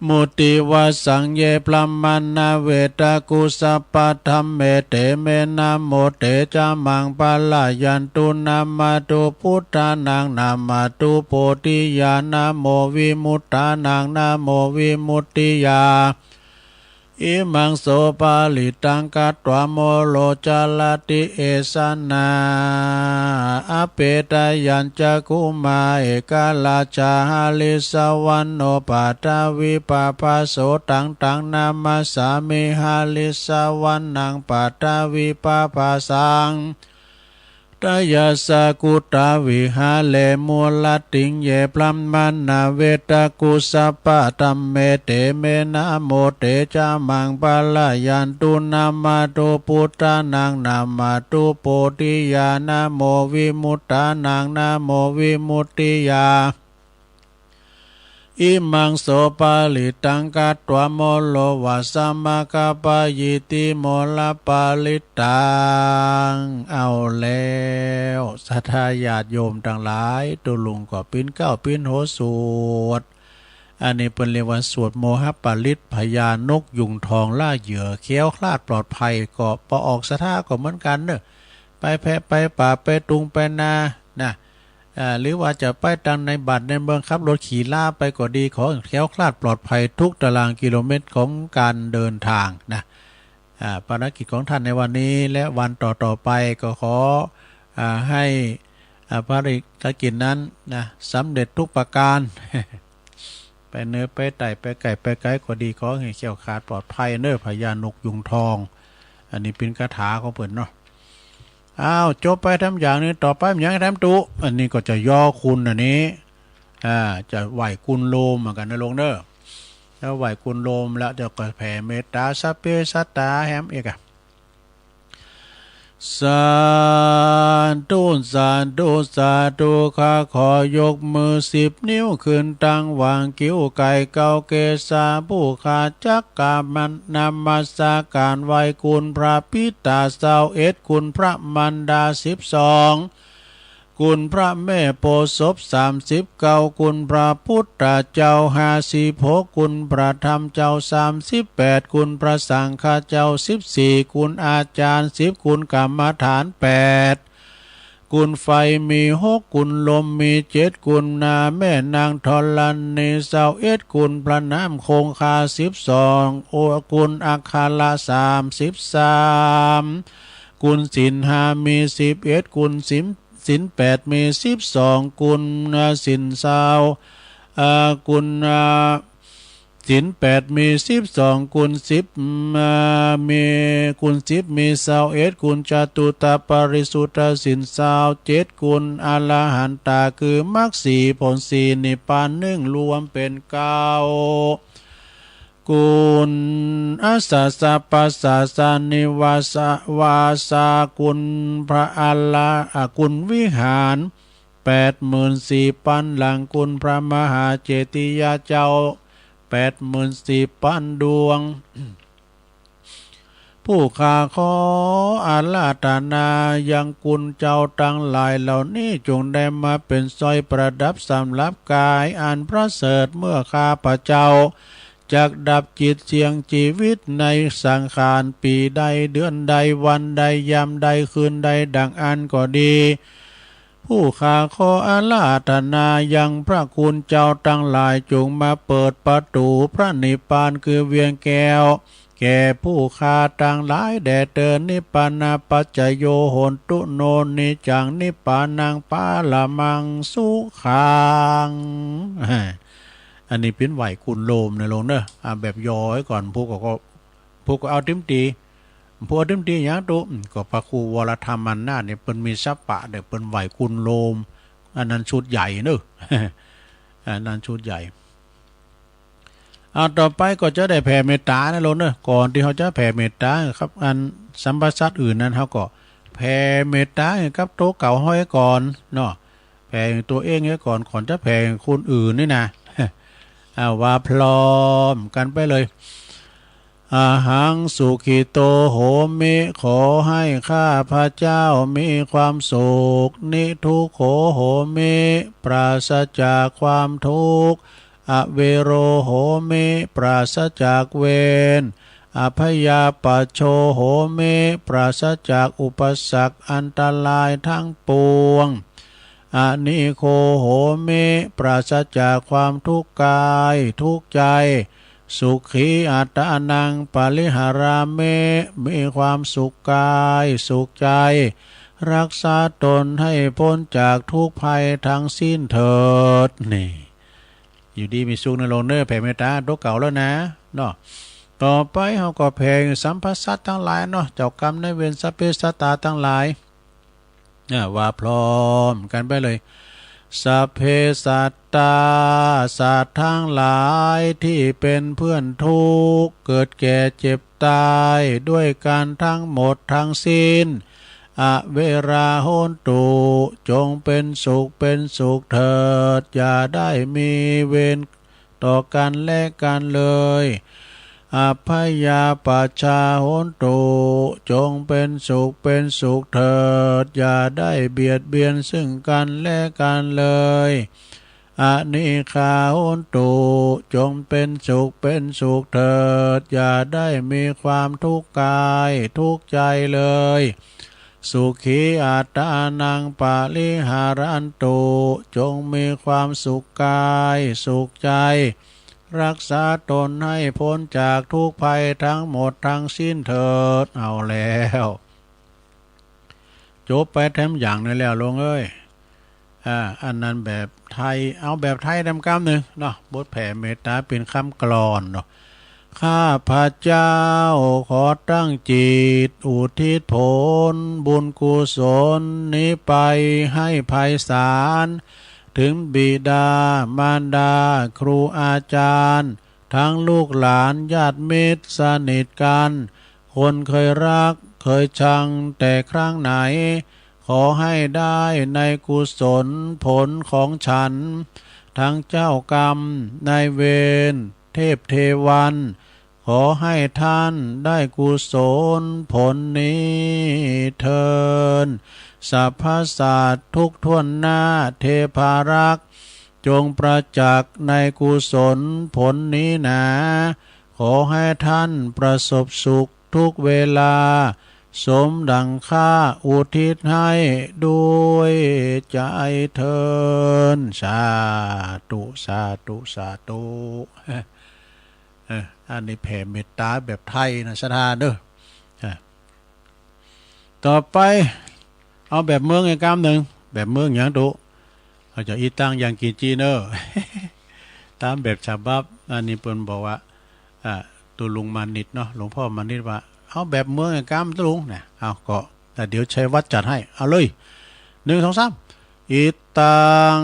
มุติวสังเยปลัมมานาเวตากุสัพพธรรมเมเตเมนะโมเตจามังปะลายันตุนามาตุพุทธานังนามาตุโพธิญาณโมวิมุตตานังนาโมวิมุตติยาอิมังโสปาลิตังกัตตวโมโลจาลติเอสนาอเปตยัญจคุมาเอกาลาจาหาลิสวันโนปัตาวิปาปาโสตังนามาสามิหาลิสวันนังปัตาวิปาปาสังตายาสากุตาวิหาเลมูลติงเยปลัมมานาเวตากุสัพพะตัมเมเตเมนะโมเตจามังปะลายันตุนามาตุพุทธานังนามาตุโพธิญาณโมวิมุตตานังนาโมวิมุตติยาอิมังโสปาลิตังกัตตวโมโลวัสสมะกะปะยิติโมลปาลิตังเอาแล้วศรัทธาญาติโยมทั้งหลายตุลุงก็ปิ้นเก้าปิ้นโหสวดอันนี้เป็นเรียกว่าสวดโมหปาลิตพญานกยุงทองล่าเหยื่อเคี้ยวคลาดปลอดภัยก็พอออกศรัทธาก็เหมือนกันเนอะไปแพะไปป่าไปตุงไปนานะหรือว่าจะไปตังในบัตรในเมืองขับรถขี่ล่าไปก็ดีขอแคล้วคลาดปลอดภัยทุกตารางกิโลเมตรของการเดินทางนะภารกิจของท่านในวันนี้และวันต่อๆไปก็ขอให้ภารกิจนั้นนะสำเร็จทุกประการ ไปเนื้อไปไต่ไปไก่ไปไก่ก็ดีขอให้แคล้วคลาดปลอดภัยเนื้อพญานกยุงทองอันนี้เป็นคาถาของเพิ่นเนาะอ้าวจบไปทำอย่างนี้ต่อไปอย่างทำตุอันนี้ก็จะย่อคุณอันนี้จะไหวคุณโลมเหมือนกันนะลงเด้อแล้วไหวคุณโลมแล้วจะก็แผ่เมตตาสัพเพสัตตาแฮมเอกอะสาธุสาธุสาธุข้าขอยกมือ10 นิ้วขึ้นตั้งวางกิ้วไก่เกาเกศาผู้ขาจักกามันนำมาสาการไหวคุณพระปิตา21คุณพระมันดา12คุณพระแม่โพธิ์ศพ39คุณพระพุทธเจ้า56คุณพระธรรมเจ้า38คุณพระสังฆเจ้า14คุณอาจารย์10คุณกรรมฐาน8คุณไฟมี6คุณลมมี7คุณนาแม่นางธรณี21คุณพระน้ำคงคา12โอคุณอัคคาละ33คุณศีล5มี11คุณศีล8มี12กุลศีล20กุล ศีล8มี12กุล10มีกุล10มี21กุลจตุตปาริสุทธศีล27กุลอรหันตาคือมรรค4ผล4นิพพาน1รวมเป็น9กุลอาสาสะปัสสะสานิวาสวาสากุลพระอรกุลวิหาร84,000หลังกุลพระมหาเจติยาเจ้า84,000ดวง ผู้ข้าขออาราธนายังกุลเจ้าทั้งหลายเหล่านี้จงได้มาเป็นสร้อยประดับสำหรับกายอันประเสริฐเมื่อข้าพระเจ้าจักดับจิตเสียงชีวิตในสังขารปีใดเดือนใดวันใดยามใดคืนใดดังอันก็ดีผู้ข้าขออาราธนายังพระคุณเจ้าทั้งหลายจงมาเปิดประตูพระนิพพานคือเวียงแก้วแก่ผู้ข้าทั้งหลายแด่เตือนนิพพานาปัจจโยโหนตุโนนิจังนิพพานังปาละมังสุขังอันนี้เป็นไหวคุณโลมในลงเนอะแบบย่อไว้ก่อนพวกก็เอาติ้มตีพวกติ้มตีอย่างตุก็พระครูวรธรรมมันนาเนี่ยเป็นมีสัปปะเด็กเป็นไหวคุณโลมอันนั้นชุดใหญ่เนอะอันนั้นชุดใหญ่ต่อไปก็จะได้แผ่เมตตาในลงเนอะก่อนที่เขาจะแผ่เมตตาครับอันสัมปชัตอื่นนั้นเขาก็แผ่เมตตากับโต๊ะเก่าห้อยก่อนเนาะแผ่ตัวเองไว้ก่อนจะแผ่คนอื่นนี่นะว่าพร้อมกันไปเลยอาหังสุขิโตโหมิขอให้ข้าพระเจ้ามีความสุขนิทุกโขโหมิปราศจากความทุกข์อเวโรโหมิปราศจากเวรอภยาปัชโชโหมิปราศจากอุปสรรคอันตรายทั้งปวงอานิโคโหมิปราศจากความทุกข์กายทุกข์ใจสุขีอัตตานังปาลิหาราเมมีความสุขกายสุขใจรักษาตนให้พ้นจากทุกภัยทั้งสิ้นเถิดนี่อยู่ดีมีสุขในโลกเนอแผ่เมตตาตัวเก่าแล้วนะเนาะต่อไปเขาก็แผ่สัมภสัตทั้งหลายเนาะเจ้ากรรมในเวรสัพเพสัตตาทั้งหลายว่าพร้อมกันไปเลยสัพเพสัตตาสัตว์ทั้งหลายที่เป็นเพื่อนทุกข์เกิดแก่เจ็บตายด้วยกันทั้งหมดทั้งสิ้นอเวราโหนตุจงเป็นสุขเถิดอย่าได้มีเวรต่อกันและกันเลยอภยาปัชชาโหนตุจงเป็นสุขเถิดอย่าได้เบียดเบียนซึ่งกันและกันเลยอนิคาโหนตุจงเป็นสุขเถิดอย่าได้มีความทุกข์กายทุกข์ใจเลยสุขีอัตตานังปาลิหารันตุจงมีความสุขกายสุขใจรักษาตนให้พ้นจากทุกภัยทั้งหมดทั้งสิ้นเถิดเอาแล้วจบไปแถมอย่างนี้แล้วลงเอ้ยอันนั้นแบบไทยเอาแบบไทยดำกำหนึ่งเนาะบทแผ่เมตตาเป็นคำกลอนเนาะข้าพระเจ้าขอตั้งจิตอุทิศผลบุญกุศลนี้ไปให้ไพศาลถึงบิดามารดาครูอาจารย์ทั้งลูกหลานญาติมิตรสนิทกันคนเคยรักเคยชังแต่ครั้งไหนขอให้ได้ในกุศลผลของฉันทั้งเจ้ากรรมนายเวรเทพเทวันขอให้ท่านได้กุศลผลนี้เถิดสัพพสัตว์ทุกท่วนหน้าเทพารักษ์จงประจักษ์ในกุศลผลนี้นะขอให้ท่านประสบสุขทุกเวลาสมดังข้าอุทิศให้ด้วยใจเถิดสาธุอันนี้แผ่เมตตาแบบไทยนะสถานเด้อต่อไปเอาแบบเมืองอีกคำหนึ่งแบบเมืองอย่างตุเขาจะอีตั้งอย่างกินจีเนอร์ตามแบบฉบับ อันนี้เปิ้นบอกว่าตัวลุงมานิดเนาะหลวงพ่อมานิดว่าเอาแบบเมืองไอ้กามตะลุงเนี่ยเอาก็แต่เดี๋ยวชัยวัดจัดให้เอาเลย1 2 3อิตัง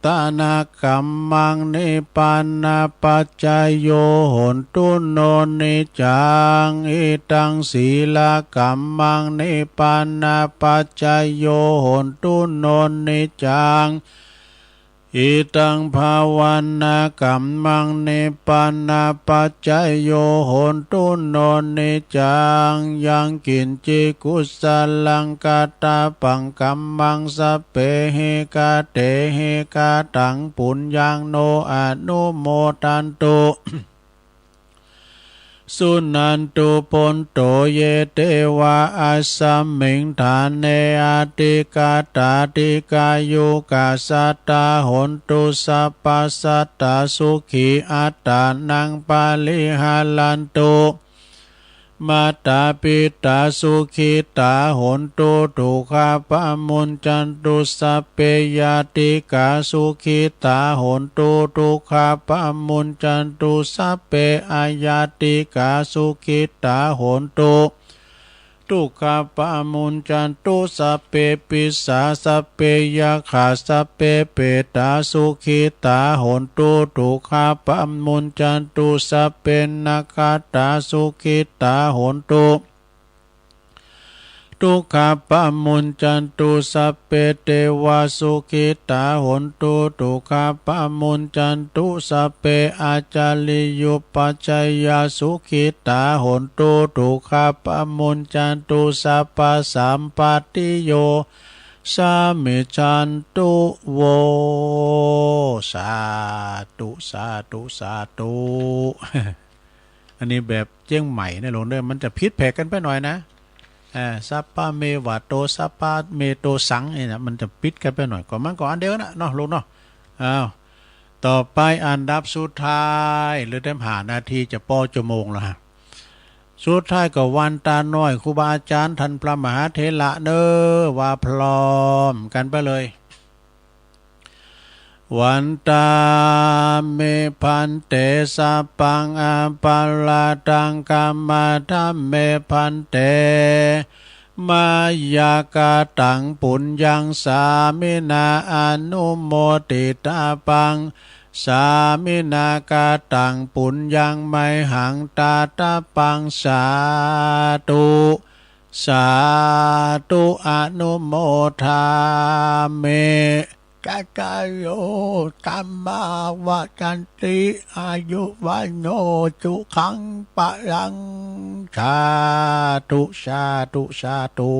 ตานากัมมังนิปานาปัจจายโยโหนตุโนนิจังอิตังศีลกัมมังนิปานาปัจจายโยโหนตุโนนิจังอิตังภาวันนากัมมังนิปานาปัจจายโยโหนตุโนนิจังยังกินจิกุสลังกาตาปังกัมมังสะเปเหกาเตเหกาตังปุญญังโนอนุโมทันตุ สุนันตุปนโตเยเตวะอัสสัมมิงฐานเนอาติกาตาติกายุกาสัตตาหนตุสัพพสัตตาสุขีอัตตานังปาลิหาลันตุมาตาปิตาสุขิตาหนตุทุกขาปะมุนจันตุสัพเพยติกาสุขิตาหนตุทุกขาปะมุนจันตุสัพเพอายติกาสุขิตาหนตุทุกขาปะมุนจันตุสัพเพปิสาสัพเพยาขาสัพเพเปตาสุขิตาหนตุทุกขาปะมุนจันตุสัพเพนาคาตาสุขิตาหนตุทุกขาปะมุนจันตุสัพเพเทวาสุขิตาหนตุทุกขาปะมุนจันตุสัพเพอาจาริยุปัจจยาสุขิตาหนตุทุกขาปะมุนจันตุสัพพสัมปติโยสามิจันตุโวสาธุสาธุสาธุ อันนี้แบบเจียงใหม่นะหลวงเด้อมันจะพิษแผกกันไปหน่อยนะซัปปะเมวะโตซัปปะเมโตสังเนี่ยมันจะปิดกันไปหน่อยก็มันก็อันเดียวนะเนาะลูกเนาะต่อไปอันดับสุดท้ายหรือเต็มหานาทีจะปอจโมงแล้วฮะสุดท้ายก็วันตาน้อยครูบาอาจารย์ท่านพระมหาเถระเน้อว่าพร้อมกันไปเลยวันตาเมพันเตสัพพังอปาลาตังกัมมาธัมเมพันเตมายากาตังปุญญังสามินาอนุโมติตาปังสามินากาตังปุญญังไมหังตาตาปังสาธุสาธุอนุโมทาเมกัจจายโยกัมมาวะจันติอายุวันโนจุขังปะลังสาธุสาธุสาธุ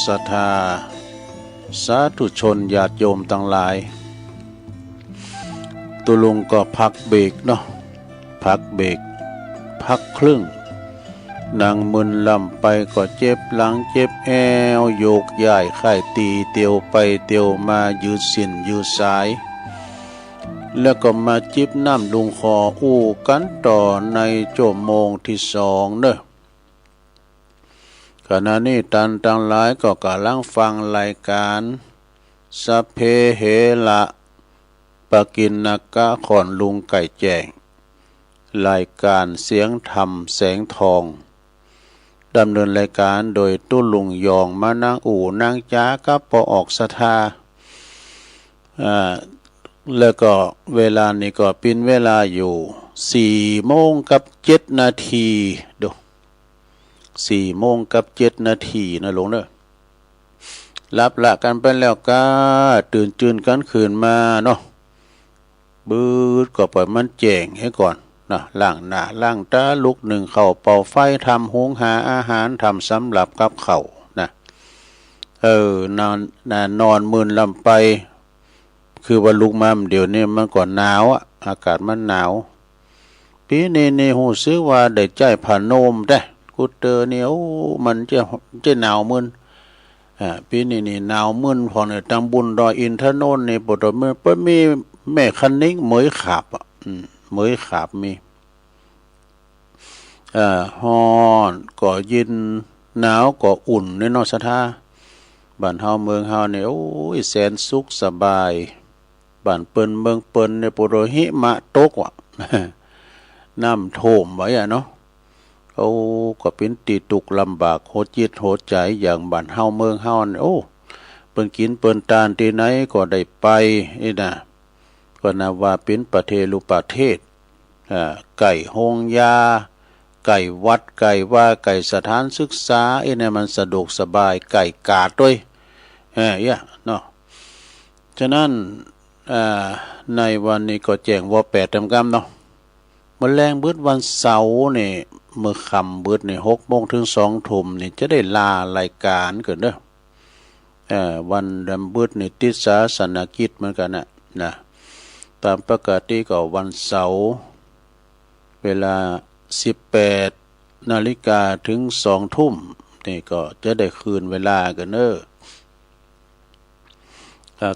ศรัทธาสาธุชนญาติโยมทั้งหลายตุลุงก็พักเบรกเนาะพักเบรกพักครึ่งนั่งมึนลำไปก็เจ็บหลังเจ็บแอวโยกย้ายค่ายตีเตียวไปเตียวมายืดสิ้นยืดสายแล้วก็มาจิบน้ำลุงคออู้กันต่อในชั่วโมงที่สองเนอะขณะนี้ตันทั้งหลายก็กำลังฟังรายการสัพเพเหระปกิณกะขอนลุงไก่แจ้งรายการเสียงธรรมแสงทองดำเนินรายการโดยตุ้ลุงยองมานั่งอู่นั่งจ้ากับปอออกศรัทธาแล้วก็เวลานี้ก็เป็นเวลาอยู่4:07 นาทีดู4:07 นาทีนะหลวงเนอะรับละกันไปแล้วก็ตื่นจืนกันคืนมาเนาะบืดก็ปล่อยมันแจ้งให้ก่อนนะล้างหน้าล้างตาลุกหนึ่งเข้าเป่าไฟทำหุงหาอาหารทำสำหรับกับเขานะนอนมึนลำไปคือว่าลุกมาเดี๋ยวนี้มันก่อนหนาวอ่ะอากาศมันหนาวปีนี้นี่หูซื้อว่าได้ใจผ่านโนมได้กูเตอเนี่ยมันจะหนาวมึนปีนี้นี่หนาวมึนพอเนี่ยตังบุญดอยอินทนนท์นี่ปวดมือเปิ้มีแม่คันนิ้งเหมยขาบเหมยขาบมีฮ้อนก็เย็นหนาวก็อุ่นในนอกสถาบ้านเฮาเมืองเฮาเนี่ยโอ้ยแสนสุขสบายบ้านเปิ้นเมืองเปิ้นในปุโรหิมะตกว่ะ น้ำท่วมไว้เนาะเขาก็เป็นตีตุกลำบากโหดจิตโหดใจอย่างบ้านเฮาเมืองเฮาเนี่ยโอ้เปิ้นกินเปิ้นตานที่ไหนก็ได้ไปนี่นะก็นับว่าเป็นประเทศลุประเทศไก่โฮงยาไก่วัดไก่ว่าไก่สถานศึกษาเนี่ยมันสะดวกสบายไก่กาดด้วยเนาะฉะนั้นในวันนี้ก็แจ้งว่า8ทำกรรมเนาะมื้อแรงบึดวันเสาร์นี่มื้อค่ำบึดนี่6 โมงถึง2 ทุ่มนี่จะได้ลารายการเกิดเด้อวันดำบึดนี่ติดศาสนกิจเหมือนกันนะตามปกติก็วันเสาร์เวลา18 นาฬิกาถึง2 ทุ่มนี่ก็จะได้คืนเวลากันเนอะ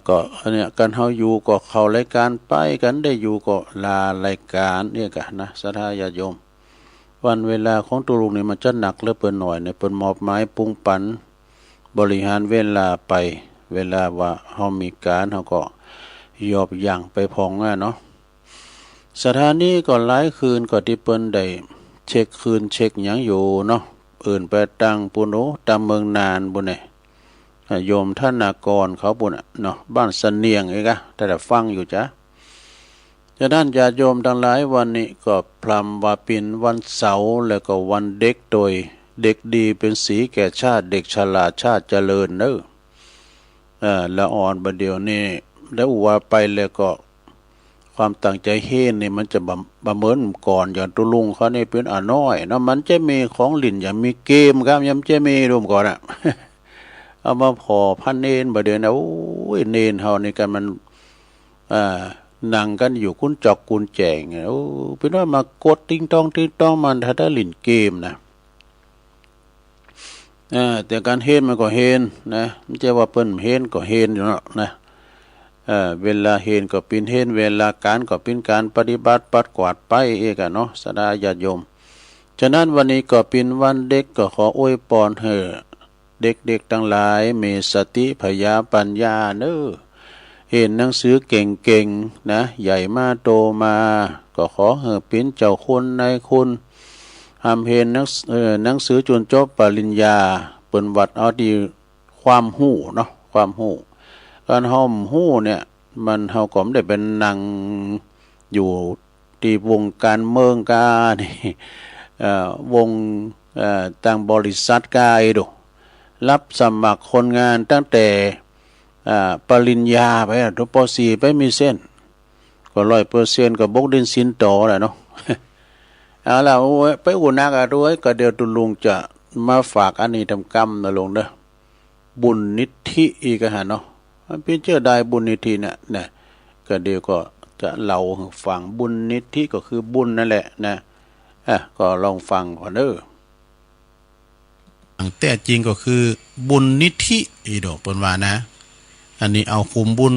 ก็เนี่ยกันเฮาอยู่ก็เข้ารายการไปกันได้อยู่ก็ลารายการเนี่ยกันนะศรัทธาญาติโยมวันเวลาของตุลุงนี่มันจะหนักเหลือเปิ้นหน่อยเนี่ยเปิ้นมอบหมายปรุงปันบริหารเวลาไปเวลาว่าเฮามีการเฮาก็ยอบย่างไปพองเนาะสถานีก็หลายคืนก็ที่เปิ้นได้เช็คคืนเช็คหยังอยู่เนาะอื่นไปตั้งปุโนตามเมืองนานบุเนี่ยโยมท่านนากรเขาบุญเนาะบ้านเสนียงเองแต่ฟังอยู่จ้ะฉะนั้นญาติโยมทั้งหลายวันนี้ก็พลัมว่าเป็นวันเสาร์แล้วก็วันเด็กโดยเด็กดีเป็นสีแก่ชาติเด็กฉลาดชาติเจริญเนอะละอ่อนบัดเดียวนี่แล้วว่าไปแล้วก็ความตั้งใจเฮ็ดนี่มันจะบำเมินก่อนอย่างตุลุงเขานี่เป็นน้อยนะมันจะมีของหลินอย่างมีเกมครับยังจะมีรวมก่อน เอามาพอพันเนนบ่เดือนโอ้ยเนนเฮานี่กันมันนั่งกันอยู่คุ้นจอกกุนแจงโอ้เป็นว่ามากดติ้งต้องมันถ้าได้หลินเกมนะแต่การเฮ็ดมันก็เฮ็ดนะไม่ใช่ว่าเปิ้นเฮ็ดก็เฮ็ดอยู่เนาะนะเวลาเฮ็ดก็เป็นเฮ็ดเวลาการก็เป็นการปฏิบัติปัดกวาดไปเองเนาะสดาญาติโยมฉะนั้นวันนี้ก็เป็นวันเด็กก็ขออวยพรให้เด็กๆทั้งหลายมีสติพยาปัญญาเน้อเห็นหนังสือเก่งๆนะใหญ่มาโตมาก็ขอให้เป็นเจ้าคุณนายคุณทำเห็นหนังสือจนจบปริญญาเปิ้นวัดเอาดีความหู้เนาะความหู้การห้อมหู้เนี่ยมันเฮาก็ไม่ได้เป็นนั่งอยู่ที่วงการเมืองกานี่วงต่างบริษัทกายดูรับสมัครคนงานตั้งแต่ปริญญาไปทุกป .4 ไปมีเส้นก็100%ก็บกดินสินต่อแหละเนาะ เอาล่ะไปอุ่นนักด้วยก็เดี๋ยวตุลุงจะมาฝากอันนี้ทำกรรมนะลงเด้อ บุญนิธิอีกฮะเนาะมันเป็นเจ้าได้บุญนิธิเนี่ยก็เดี๋ยวก็จะเล่าให้ฟังบุญนิธิก็คือบุญนั่นแหละนะก็ลองฟังก่อนเด้อแต่จริงก็คือบุญนิธิอีดอกเปิ้นว่านะอันนี้เอาคุมบุญ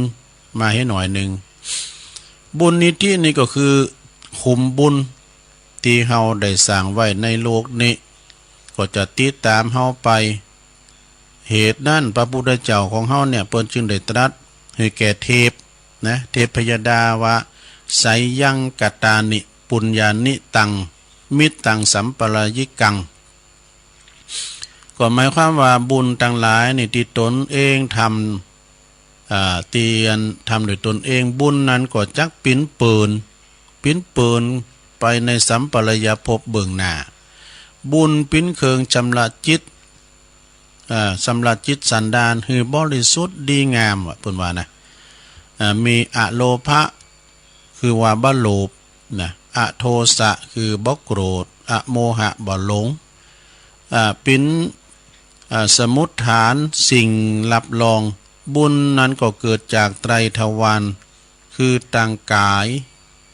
มาให้หน่อยหนึ่งบุญนิธินี่ก็คือคุมบุญที่เฮาได้สร้างไว้ในโลกนี้ก็จะติดตามเฮาไปเหตุนั้นพระพุทธเจ้าของเฮาเนี่ยเปิ้นจึงได้ตรัสให้แก่เทพนะเทพยดาว่าไสยังกตานิปุญญานิตังมิตตังสัมปรายิกังก็หมายความว่าบุญทั้งหลายนี่ที่ตนเองทำทำโดยตนเองบุญนั้นก็จักปิ้นปืนไปในสัมปรายภพเบื้องหน้าบุญปิ้นเคืองชำระจิตสันดานคือบริสุทธิ์ดีงามว่าเพิ่นว่านะมีอโลภะคือว่าบ่โลภนะอโทสะคือบ่โกรธอโมหะบ่หลงปิ้นสมุฏฐานสิ่งรับรองบุญนั้นก็เกิดจากไตรทวารคือต่างกาย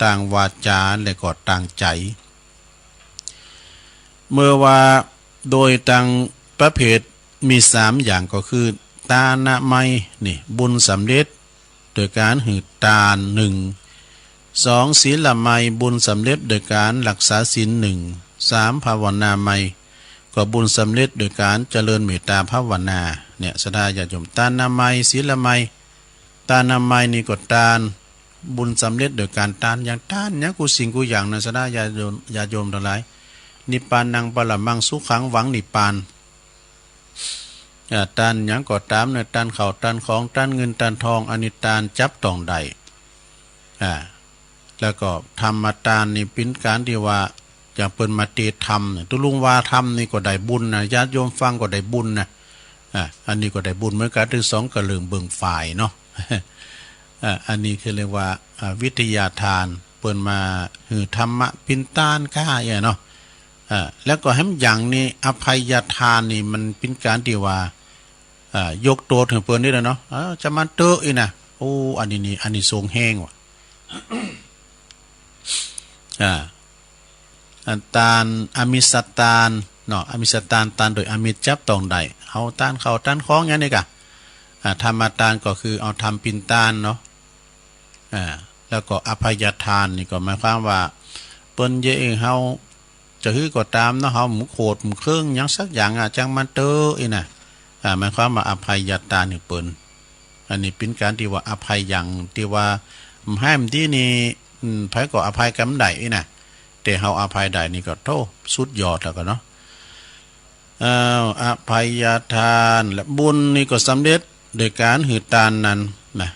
ต่างวาจาและก็ต่างใจเมื่อว่าโดยต่างประเภทมี3อย่างก็คือตานะไมนี่บุญสำเร็จโดยการหือทาน2ศีลไมบุญสำเร็จโดยการรักษาศีล3ภาวนาไมก็บุญสำเร็จโดยการเจริญเมตตาภาวนาเนี่ยสดาญาติโยมตานาไมศีลไมตานาไมนี่ก็ทานบุญสำเร็จโดยการทานอย่างทานเนี่ยกูสิ่งกูอย่างนะสดาญาติโยมทั้งหลายนิพพานังปรมังสุขังหวังนิพพานทานอย่างก็ตามเนี่ยทานข้าวทานของทานเงินทานทองอนิจทานจับต้องได้แล้วก็ธรรมทานนี่เป็นการที่ว่าอย่างเปิ้นมาเตธรรมตุลุงว่าธรรมนี่ก็ได้บุญนะญาติโยมฟังก็ได้บุญนะอันนี้ก็ได้บุญเหมือนกันถึง2ก็เรื่องเบิ่งฝ่ายเนาะอันนี้คือเรียกว่าวิทยาทานเปิ้นมาคือธรรมะปินตานค่าอย่างเนาะแล้วก็ให้อย่างนี้อภัยทานนี่มันเป็นการที่ว่ายกตัวถึงเปิ้นนี่แหละเนาะจะมาเตอะอีนะโอ้อันนี้ทรงแห้งว่ะตานอมิสตานเนาะอมิสตานตานโดยอมิตจับต้องได้เอาตานเข้าตานคล้องอย่างนี้กะธรรมทานก็คือเอาทำปินตานเนาะแล้วก็อภัยทานนี่ก็หมายความว่าเปิ้นเยเองเฮาจะคือก็ตามเนาะเฮาหมูโคดหมูเครื่องหยังสักอย่างจังมันเตออีน่ะหมายความว่าอภัยทานนี่เปิ้นอันนี้เป็นการที่ว่าอภัยอย่างที่ว่าให้มที่นี่ไผก็อภัยกำได้อีน่ะแต่เฮาอภัยได้นี่ก็โตสุดยอดแล้วก็เนาะอภัยทานและบุญนี่ก็สำเร็จโดยการหือทานนั้นนะ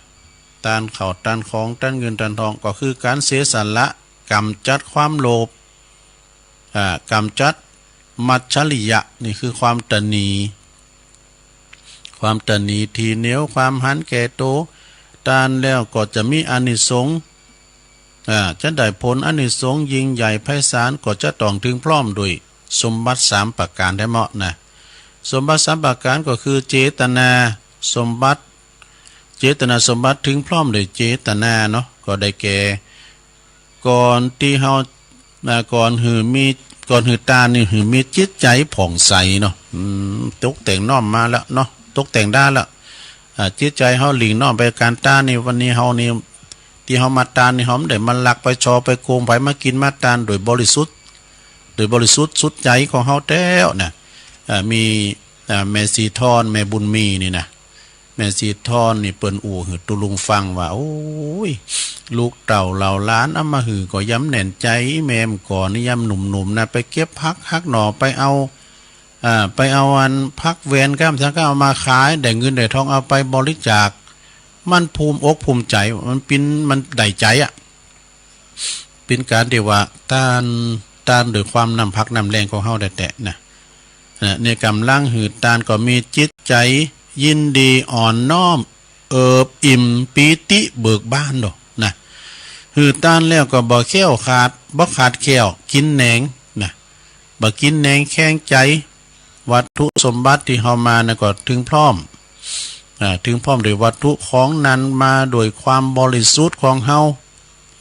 ทานข้าวทานของทานเงินทานทองก็คือการเสียสละกำจัดความโลภกำจัดมัจฉริยะนี่คือความตนีทีเหนียวความหันแก่โตทานแล้วก็จะมีอานิสงส์จะได้ผลอานิสงส์ยิ่งใหญ่ไพศาลก็จะต้องถึงพร้อมด้วยสมบัติ3ประการได้เหมาะนะสมบัติ3ประการก็คือเจตนาสมบัติถึงพร้อมด้วยเจตนาเนาะก็ได้แก่ก่อนที่เฮาก่อนหือตานี่หือมีจิตใจผ่องใสเนาะตกแต่งน้อมมาแล้วเนาะตกแต่งได้แล้วจิตใจเฮาหลีงน้อมไปการตานี่วันนี้เฮานี่ที่เฮามาตานนี่เฮาได้มันลักไปชอไปโกงไปมากินมาตานโดยบริสุทธิ์สุดใจของเฮาแท้วน่ะมีแม่สีทอนแม่บุญมีนี่นะแม่สีทอนนี่เปิ้นอู่หือตุลุงฟังว่าโอ้ยลูกเต่าเหล่าล้านเอามาหือก็ย้ำแน่นใจแม่มก่อนนี่ย้ำหนุ่มๆนะไปเก็บพักฮักหน่อไปเอาอันพักเวนก้ามทั้งก็เอามาขายได้เงินได้ทองเอาไปบริจาคมันภูมิอกภูมิใจมันได้ใจเป็นการที่ว่าต้านโดยความนำพักนำแรงของเฮาได้แต่นะในกำลังหืดตานก็มีจิตใจยินดีอ่อนน้อมเอิบอิ่มปีติเบิกบานดอกนะหืดตานแล้วก็บ่แค้วขาดแค้วกินแหนงนะบ่กินแหนงแข้งใจวัตถุสมบัติที่เฮามานะก็ถึงพร้อม ถึงพร้อมด้วยวัตถุของนั้นมาโดยความบริสุทธิ์ของเฮา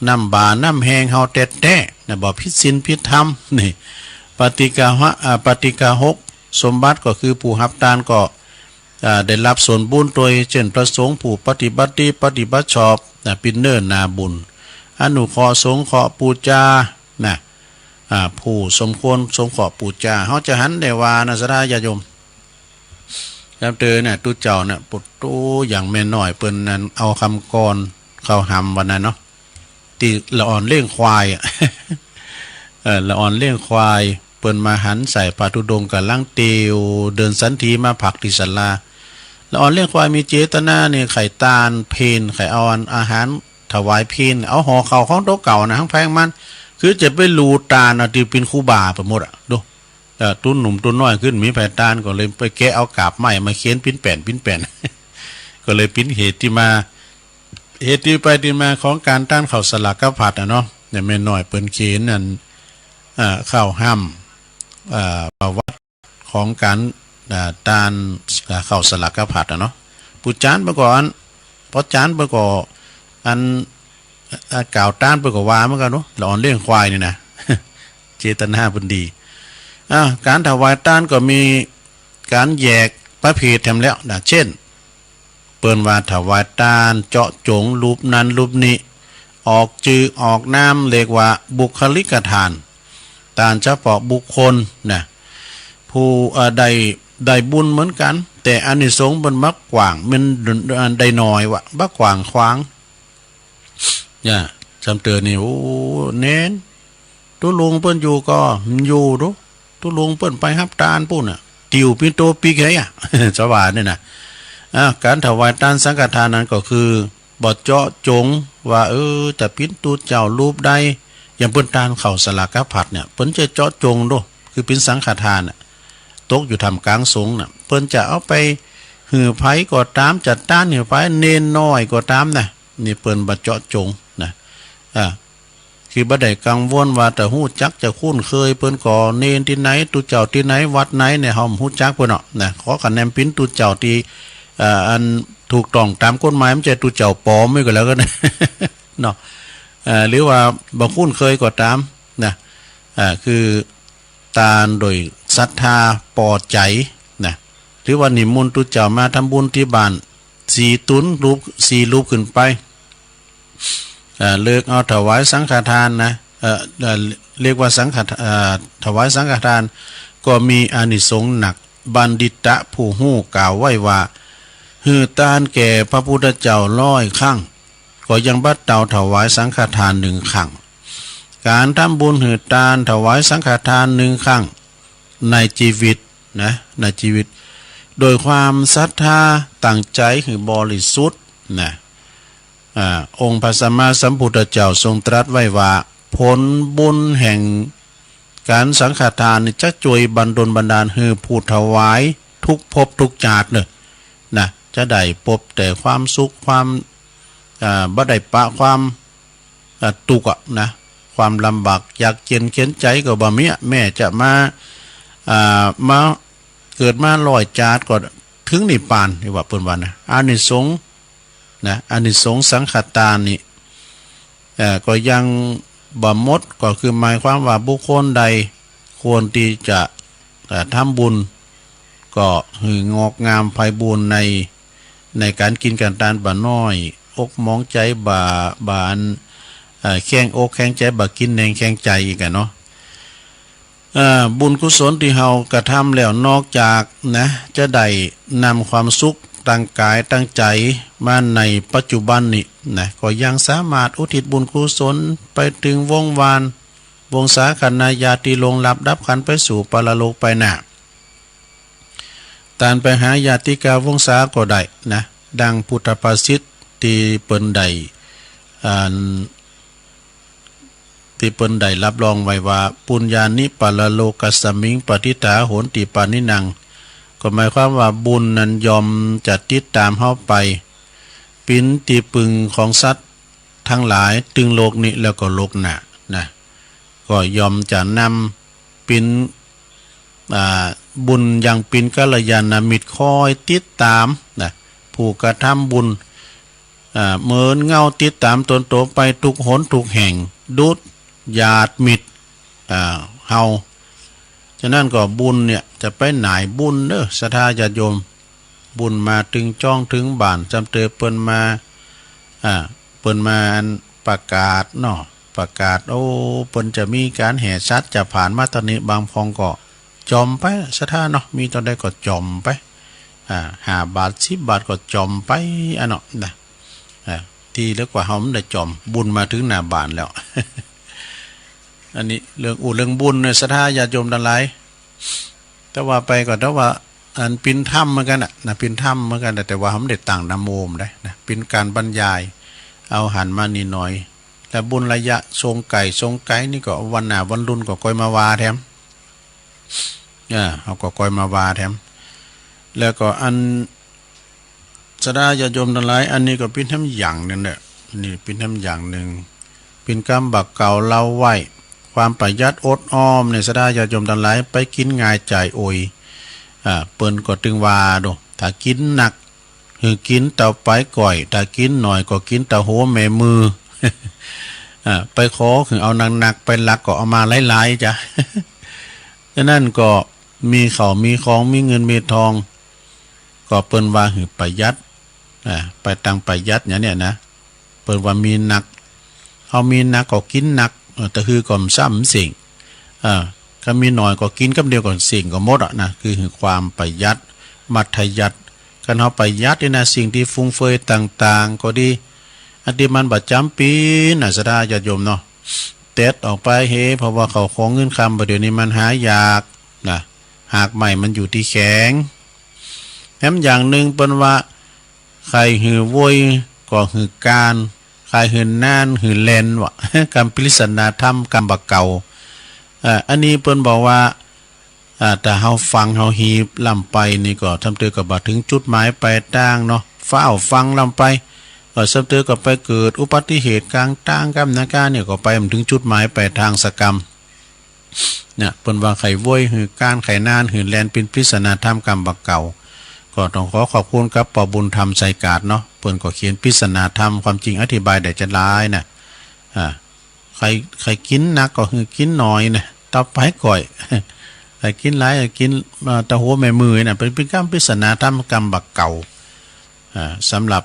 น้ำบาน้ำแหงเฮาแท้ๆนะบ่ผิดศีลผิดธรรมนี่ปฏิกาหกสมบัติก็คือผู้รับทานก็ได้รับส่วนบุญโดยเช่นประสงค์ผู้ปฏิบัติดีปฏิบัติชอบเป็นเนิ่นนาบุญอนุเคราะห์สงเคราะห์ปูจานะผู้สมควรสงเคราะห์ปูจาเฮาจะหันได้ว่านะสราญาโยมจำเตอเนี่ยตู้เจ้าเนี่ยปุตตู้อย่างแม่น้อยเปิ้นนั้นเอาคำกรเข้าหำวันนั้นเนาะตีละอ่อนเลี้ยงควายละอ่อนเลี้ยงควายเปิ้นมาหันใส่ปาตุดงกับลังเตียวเดินสันทีมาผักที่ศาลาละอ่อนเลี้ยงควายมีเจตนาเนี่ยไข่ตาลเพนไข่อ่อนอาหารถวายเพนเอาห่อเข่าของโต๊ะเก่านะทั้งแพงมันคือจะไปรูตาลที่เป็นคู่บาไปหมดดูตุ้นหนุ่มตุ้นน้อยขึ้นมีแผ่นตาลก็เลยไปแกะเอากาบไม้มาเขียนปิ้นแป่น ก็เลยปิ้นเหตุที่ไปที่มาของการต้านเข่าสลักกระผัดเนาะเนี่ยไม่น้อยเปิ้นเขียนนั่นข้าวห้ำประวัติของการต้านเข่าสลักกระผัดเนาะปูจานเมื่อก่อนพอจานเมื่อก่อนอันกล่าวต้านเมื่อก่อนว่าเมื่อก่อนเนาะหลอนเลี้ยงควายนี่นะ เจตนาเป็นดีการถวายต้านก็มีการแยกประเภทแถมแล้วนะเช่นเปิ้นว่าถวายต้านเจาะจงรูปนั้นรูปนี้ออกจือออกน้ำเรียกว่าบุคลิกทานตานเฉพาะบุคคลนะผู้ได้บุญเหมือนกันแต่อานิสงส์มันมักกว่างมันได้น้อยวะบักกว่างขวางเนี่ยจำเตือนนี่โอ้เน้นตุลุงเปิ้นอยู่ก็อยู่ดูตุลุงเปิ้นไปฮับตาลปุ่นน่ะติวปิโตปีกไงสวาเนี่ยนะการถวายทานสังฆทานนั้นก็คือบ่เจาะจงว่าแต่ปิ้นตูเจ้ารูปใดอย่างเปิ้นทานข้าวสลากกะผัดเนี่ยเปิ้นจะเจาะจงดูคือเป็นสังฆทานน่ะตกอยู่ทำกลางสงฆ์น่ะเปิ้นจะเอาไปหือไผก็ตามจัดต้านหือไผเนนน้อยก็ตามนะนี่เปิ้นบ่เจาะจงนะคือบ่ได้กังวลว่าแต่ฮู้จักจะคุ้นเคยเปิ้นก่อเนนที่ไหนตูเจ้าที่ไหนวัดไหนเนี่ยเฮาฮู้จักเพิ่นเนาะนะขอคะแนนปิ้นตูเจ้าที่อันถูกต้องตามกฎหมายมันจะตูเจ้าปลอมไม่ก็แล้วกัน เนาะหรือว่าบ่คุ้นเคยก็ตามนะคือตาโดยศรัทธาปอใจนะหรือว่านิมนต์ตูเจ้ามาทำบุญที่บ้าน4ตุนรูป4รูปขึ้นไปเลิกเอาถวายสังฆทานนะเรียกว่าสังฆถวายสังฆทานก็มีอานิสงส์หนักบัณฑิตะผู้ฮู้กล่าวไว้ว่าหือตานแก่พระพุทธเจ้า100ครั้งก็ยังบัดเตาถวายสังฆทาน1ครั้งการทำบุญหือตานถวายสังฆทาน1ครั้งในชีวิตนะในชีวิตโดยความศรัทธาตั้งใจคือบริสุทธิ์นะองค์พระสัมมาสัมพุทธเจ้าทรงตรัสไว้ว่าผลบุญแห่งการสังฆทานจะช่วยบันดลบันดาลให้ผู้ถวายทุกภพทุกชาติเลยนะจะได้พบแต่ความสุขความบ่ได้ปะความตุกนะความลำบากอยากเขียนใจก็บ่มีแม่จะมาเกิดมา100ชาติก็ถึงนิพพานนี่ว่าเพิ่นว่านะอานิสงส์นะอานิสงส์สังฆทานนี่ก็ยังบ่หมดก็คือหมายความว่าบุคคลใดควรที่จะทำบุญก็หืองอกงามไพบูรณ์ในการกินการทานบ่น้อยอกมองใจบ่อันแข้งอกแข้งใจบ่กินแหนงแข้งใจอีกเนาะบุญกุศลที่เฮากระทำแล้วนอกจากนะจะได้นำความสุขตั้งกายตั้งใจมาในปัจจุบันนี้นะก็ยังสามารถอุทิศบุญกุศลไปถึงวงวานวงศาคณาญาติลงลับดับขันไปสู่ปรโลกไปหน้าตานไปหาญาติกาวงศาก็ได้นะดังพุทธภาษิตที่เปิ้นใดรับรองไว้ว่าปุญญานิปรโลกัสสมิงปฏิตาโหนติปานินังก็หมายความว่าบุญนั้นยอมจะติดตามเฮาไปปินตีปึงของสัตว์ทั้งหลายตึงโลกนี้แล้วก็โลกหน้านะก็ยอมจะนำปินบุญอย่างปินกัลยาณมิตรคอยติดตามนะผู้ ผู้กระทำบุญเหมือนเงาติดตามตนโตไปทุกหนทุกแห่งดุจหยาดมิดเฮาฉะนั้นก็บุญเนี่ยจะไปไหนบุญเด้อศรัทธาญาติโยมบุญมาถึงจ้องถึงบ้านจำเตอเปิ้นมาเปิ้นมาประกาศเนาะประกาศโอ้เปิ้นจะมีการแห่ชัดจะผ่านมาตอนนี้บางพองก็จอมไปศรัทธาเนาะมีตอนใดก็จอมไป5 บาท10 บาทก็จอมไปเนาะนะที่เรียกว่าเฮามันได้จอมบุญมาถึงหน้าบ้านแล้ว อันนี้เรื่องบุญเนี่ยศรัทธาญาติโยมทั้งหลายแต่ว่าไปก็แต่ว่าอันปินถ้ำเหมือนกันนะปินถ้ำเหมือนกันแต่ว่าผมได้ต่างนโมมได้นะเป็นการบรรยายเอาหันมานิดหน่อยแต่บุญระยะทรงไก่นี่ก็วันหน้าวันรุ่นก็ก้อยมาวาแถมเอาก็ก้อยมาวาแถมแล้วก็อันศรัทธาญาติโยมทั้งหลายอันนี้ก็เป็นทำอย่างนึงเนี่ยนี่เป็นทำอย่างหนึ่งเป็นกรรมบักเก่าเล่าไว้ความประหยัดอดอ้อมในศรัทธาญาติโยมทั้งหลายไปกินง่ายจ่ายโอยเปิ้นก็ตึงว่าดูถ้ากินหนักคือกินเต่าไปก่อยถ้ากินหน่อยก็กินเต่าหัวแม่มือ ไปขอคือเอาหนักๆไปหลักก็เอามาหลายๆจ้ะ ดังนั้นก็มีเขามีของมีเงินมีทองก็เปิ้นว่าคือประหยัดไปตั้งประหยัดเนี่ยนะเปิ้นว่ามีหนักเอามีหนักก็กินหนักแต่คือก่อมซ้ำสิ่งก็มีหน่อยก็กินกับเดียวก่อนสิ่งก็หมดนะคือความประหยัดมัธยัติกันเฮาประหยัดนี่นะสิ่งที่ฟุ้งเฟ้อต่างๆก็ดีอันที่มันบ่จำเป็นศรัทธาญาติโยมเนาะเต็ดออกไปเฮเพราะว่าเขาของเงินคำประเดี๋ยวนี้มันหายากนะหากใหม่มันอยู่ที่แข็งแถมอย่างหนึ่งเป็นว่าใครหือโวยก็หือการใครหือน่านหือเลนวะกรรมปริศนาธรรมกรรมบักเก่าอันนี้เปิ้นบอกว่าแต่เฮาฟังเฮาฮีบลำไปนี่ก็ทำเตือกับบ่ถึงจุดหมายปลายทางเนาะฟ้าวฟังลำไปก็สำเตือกับไปเกิดอุบัติเหตุกลางทางกรรมนาการเนี่ยก็ไปถึงจุดหมายปลายทางสกรรมเนี่ยเปิ้นว่าไขโวยหือการไขนานหือแลนเป็นปริศนาธรรมกรรมบักเก่าก็ต้องขอบคุณกับปอบุญธรรมใจกาดเนาะเปิ้นก็เขียนปริศนาธรรมความจริงอธิบายได้จะหลายน่ะใครกินนักก็คือกินน้อยนะต่อไปก่อยใครกินหลายก็กินตะหัวแม่มือน่ะเป็นกรรมปริศนาธรรมกรรมบักเก่าสำหรับ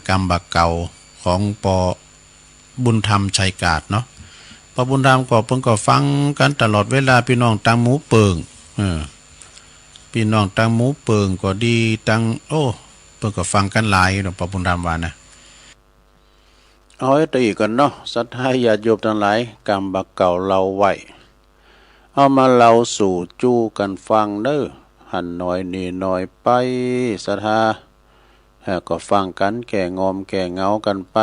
กรรมบักเก่าของปอบุญธรรมชัยกาดเนาะปอบุญธรรมก็เพิ่นก็ฟังกันตลอดเวลาพี่น้องตังหมูเปิงพี่น้องตังหมูเปิงก็ดีตังโอ้เพิ่นก็ฟังกันหลายเนาะปอบุญธรรมว่านะเอาให้ตีกันเนาะศรัทธาญาติโยมทั้งหลายกรรมบักเก่าเราไว้เอามาเล่าสู่จู้กันฟังเด้อหันหน่อยนี่หน่อยไปศรัทธาก็ฟังกันแก่งอมแก่เงากันไป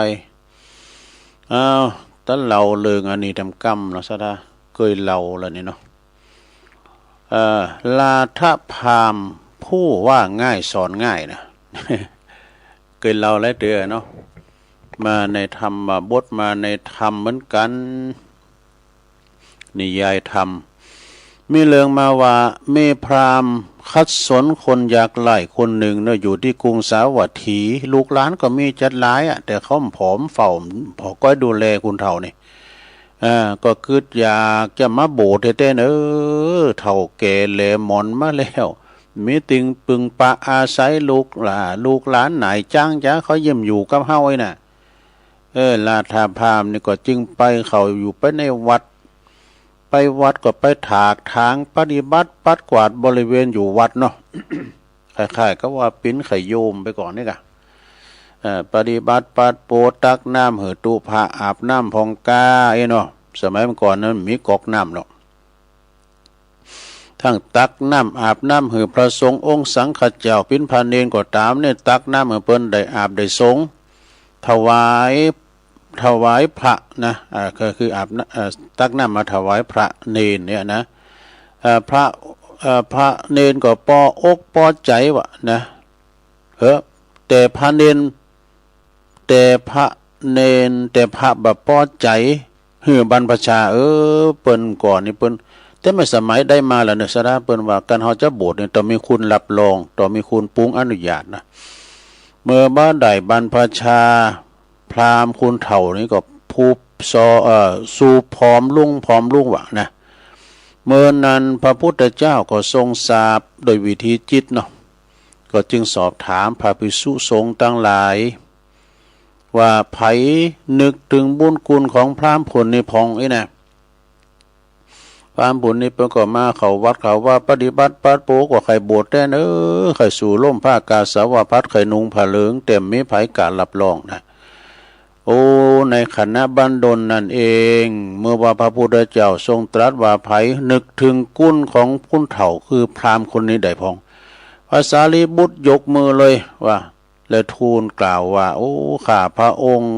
ตะเล่าเรื่องอันนี้ทำกรรมเนาะศรัทธาเคยเล่าแล้วนี่เนาะลาทพามผู้ว่าง่ายสอนง่ายนะ เคยเล่าแล้วเด้อเนาะมาในธรรมบทมาในธรรมเหมือนกันนิยายธรรมมีเรื่องมาว่าเมพรามคัดสนคนอยากไล่คนหนึ่งเนาะอยู่ที่กรุงสาวัตถีลูกหลานก็มีจัดหลายแต่เขาผอมเฝ้าพอก้อยดูแลคุณเฒ่านี่ก็คิดอยากจะมาโบสถ์เต้นเฒ่าแก่แลหมอนมาแล้วมีติงปึงปะอาศัยลูกหลานไหนจ้างจ้าเขาเยี่ยมอยู่กับเฮาไอ้น่ะลาทาพามนี่ก็จึงไปเขาอยู่ไปในวัดไปวัดก็ไปถากทางปฏิบัติปัดกวาดบริเวณอยู่วัดเนาะ คล้ายๆก็ว่าปิ้นไขโยมไปก่อนนี่กะปฏิบัติปัดโปตักน้ำเหตุพระอาบน้ำพองกาเนาะสมัยเมื่อก่อนนั้นมีก๊อกน้ำเนาะทั้งตักน้ำอาบน้ำเหตุพระสงฆ์องค์สังฆเจ้าปิ้นพาเนนก็ตามเนี่ยตักน้ำเหตุเปิ้นได้อาบได้สงถวายพระนะก็คืออาบตักน้ำมาถวายพระเนนเนี่ยนะพระเนนก็ปอกปอใจวะนะแต่พระเนนแต่พระแบบปอใจบรรพชาเปิ้นก่อนนี่เปิ้นแต่ไม่สมัยได้มาแล้วเนี่ยสระเปิ้นว่าการเฮาจะโบสถ์เนี่ยต้องมีคุณรับรองต้องมีคุณปรุงอนุญาตนะ เมื่อบ้านใดบรรพชาพราหมณ์คุณเฒ่านี่ก็ผูบสู่พร้อมลุ่งวะนะเมื่อนั้นพระพุทธเจ้าก็ทรงทราบโดยวิธีจิตเนาะก็จึงสอบถามพระภิกษุสงฆ์ทั้งหลายว่าไผนึกถึงบุญคุณของพราหมณ์ผลในพองไอ้นะพราหมณ์ผลนี่เพิ่นก็มาเขาวัดเขาว่าปฏิบัติปัดโปกว่าใครบวชแน่ใครสู่ล่มผ้ากาสาวพัดใครนุงผ้าเหลืองเต็มมีไผการรับรองนะโอ้ในคณะบันดลนั่นเองเมื่อว่าพระพุทธเจ้าทรงตรัสว่าไผนึกถึงกุณของคุณเฒ่าคือพราหมณ์คนนี้ได้พองพระสารีบุตรยกมือเลยว่าและทูลกล่าวว่าโอ้ข้าพระองค์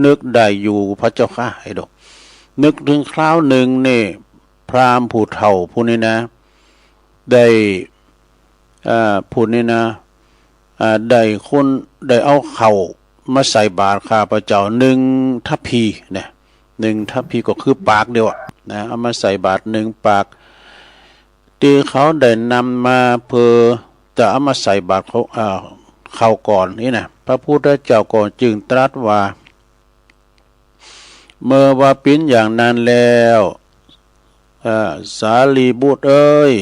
นึกได้อยู่พระเจ้าข้าไอ้ดอกนึกถึงคราวหนึ่งนี่พราหมณ์ผู้เฒ่าผู้นี้นะได้ผู้นี้นะได้คนได้เอาเข่ามาใส่บาตรข้าพระเจ้า1 ทัพพีเนี่ย1 ทัพพีก็คือปากเดียวนะเอามาใส่บาตร1 ปากที่เขาได้นำมาเพื่อจะเอามาใส่บาตรเขาก่อนนี่นะพระพุทธเจ้าก่อนจึงตรัสว่าเมื่อว่าปิ้นอย่างนั้นแล้วสารีบุตรเอ้ย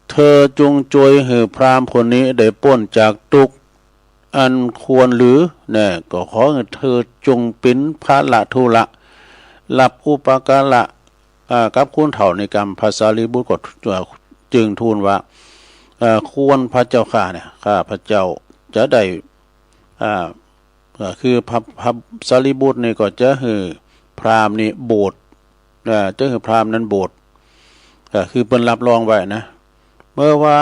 เธอจงช่วยให้พราหมณ์คนนี้ได้พ้นจากทุกข์อันควรหรือเนี่ยก็ขอให้เธอจงเป็นภาละทุละรับอุปการะกับคุณเฒ่าในกรรมพระสารีบุตรก็จึงทูลว่าควรพระเจ้าข้าเนี่ยข้าพระเจ้าจะได้คือพระสารีบุตรนี่ก็จะให้พราหมณ์นี่โบสถ์จะให้พราหมณ์นั้นโบสถ์คือเป็นรับรองไว้นะเมื่อว่า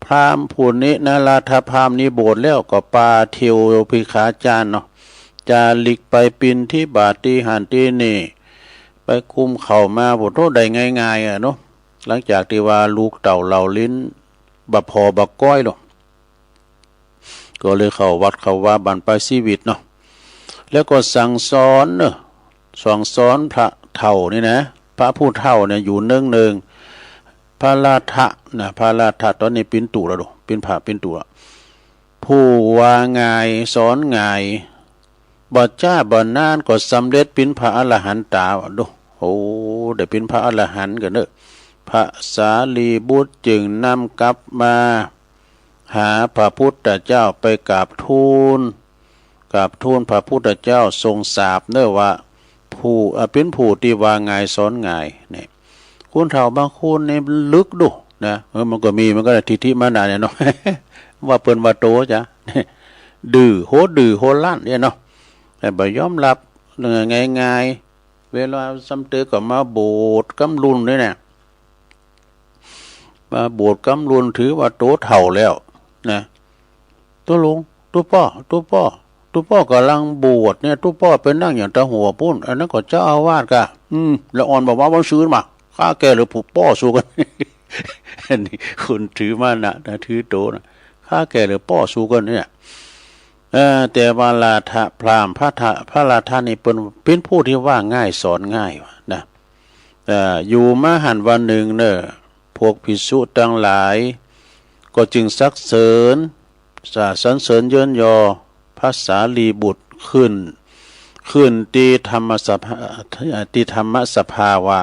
พราหมณ์ผู้นี้นะราธาพราหมณ์นี้โบสถ์แล้วก็ปาเทียวภิกขาจารย์เนาะจะลิกไปปินที่บาทที่หันที่นี่ไปคุมเข่ามาบทโทษได้ง่ายๆเนาะหลังจากที่ว่าลูกเต่าเหล่าลิ้นบะพอบะก้อยหรอกก็เลยเข้าวัดเข้าว่าบันไปชีวิตเนาะแล้วก็สั่งสอนเนาะสั่งสอนพระเฒ่านี่นะพระผู้เฒ่าเนี่ยอยู่เนืองพระราธะนะพระราธะตอนนี้ปิ้นตู่แล้วดูปิ้นผ่าปิ้นตู่ผู้ว่าง่ายสอนง่ายบ่จ้าบ่นานก็สำเร็จปิ้นพระอรหันตาดูโอ้ได้ปิ้นพระอรหันต์กันเด้อพระสารีบุตรจึงนำกลับมาหาพระพุทธเจ้าไปกราบทูลพระพุทธเจ้าทรงสาบเด้อว่าผู้เป็นผู้ที่ว่าง่ายสอนง่ายเนี่ยคุณเฒ่าบางคนเนี่ยลึกดูนะมันก็มีมันก็ทิฏฐิมานะเนี่ยเนาะ ว่าเปิ้นว่าโตจ้ะ ดื้อโหลั่นเนี่ยเนาะแต่บ่ยอมรับง่ายๆเวลาสำเตอก็มาโบสถ์กำลุนด้วยเนี่ยมาโบสถ์กำลุนถือว่าโตเฒ่าแล้วนะตัวลุงตัวพ่อกำลังบวชเนี่ยตัวพ่อเป็นนั่งอย่างตาหัวปุ้นอันนั้นก็เจ้าอาวาสกะแล้วอ่อนบอกว่าวันซื้อมาข้าแก่หรือผู้ป้อสู้กัน อันนี้คุณถือมานะถือโตนะข้าแก่หรือป้อสู้กันเนี่ยแต่ว่าลาทะพราหมณ์พระราธานี่เป็นผู้ที่ว่าง่ายสอนง่ายนะอยู่มาหันวันหนึ่งเนี่ยพวกภิกษุทั้งหลายก็จึงสรรเสริญเยินยอพระสารีบุตรขึ้นที่ธรรมสภาวะ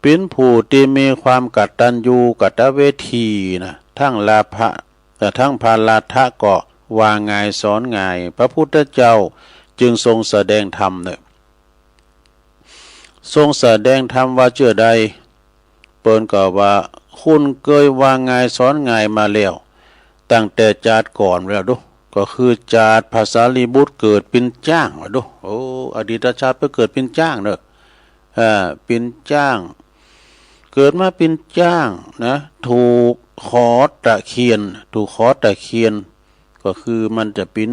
เป็นผู้ที่มีความกตัญญูกตเวทีนะทั้งลาภะแต่ทั้งพาลาทะก็วางง่ายสอนง่ายพระพุทธเจ้าจึงทรงแสดงธรรมเนี่ยทรงแสดงธรรมว่าเชื่อใดเปิ้นก็ว่าคุณเคยวางง่ายสอนง่ายมาแล้วตั้งแต่จาดก่อนแล้วดูก็คือจาดภาษาลีบุตรเกิดเป็นจ้างดูโอ้อดีตชาติไปเกิดเป็นจ้างเนอะเป็นจ้างเกิดมาเป็นจ้างนะถูกขอตะเคียนก็คือมันจะเป็น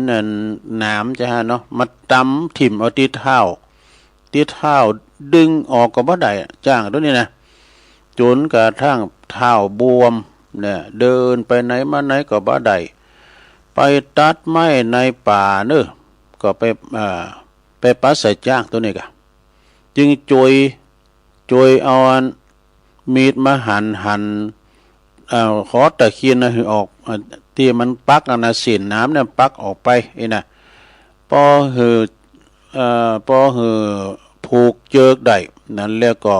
น้ำจ้ะเนาะมาตำถิ่มเอาที่เท้าดึงออกก็บ่ได้จ้างตัวนี้นะจนกระทั่งเท้าบวมเนี่ยเดินไปไหนมาไหนก็บ่ได้ไปตัดไม้ในป่าเนอะก็ไปปัดใส่จ้างตัวนี้กะจึงจอยเอามีดมาหั่นขอตะเคียนนะออก ที่มันปักเอานะสินน้ำเนี่ยปักออกไปไอ้น่ะพอหือพอหือผูกเจิกได้นั้นแล้วก็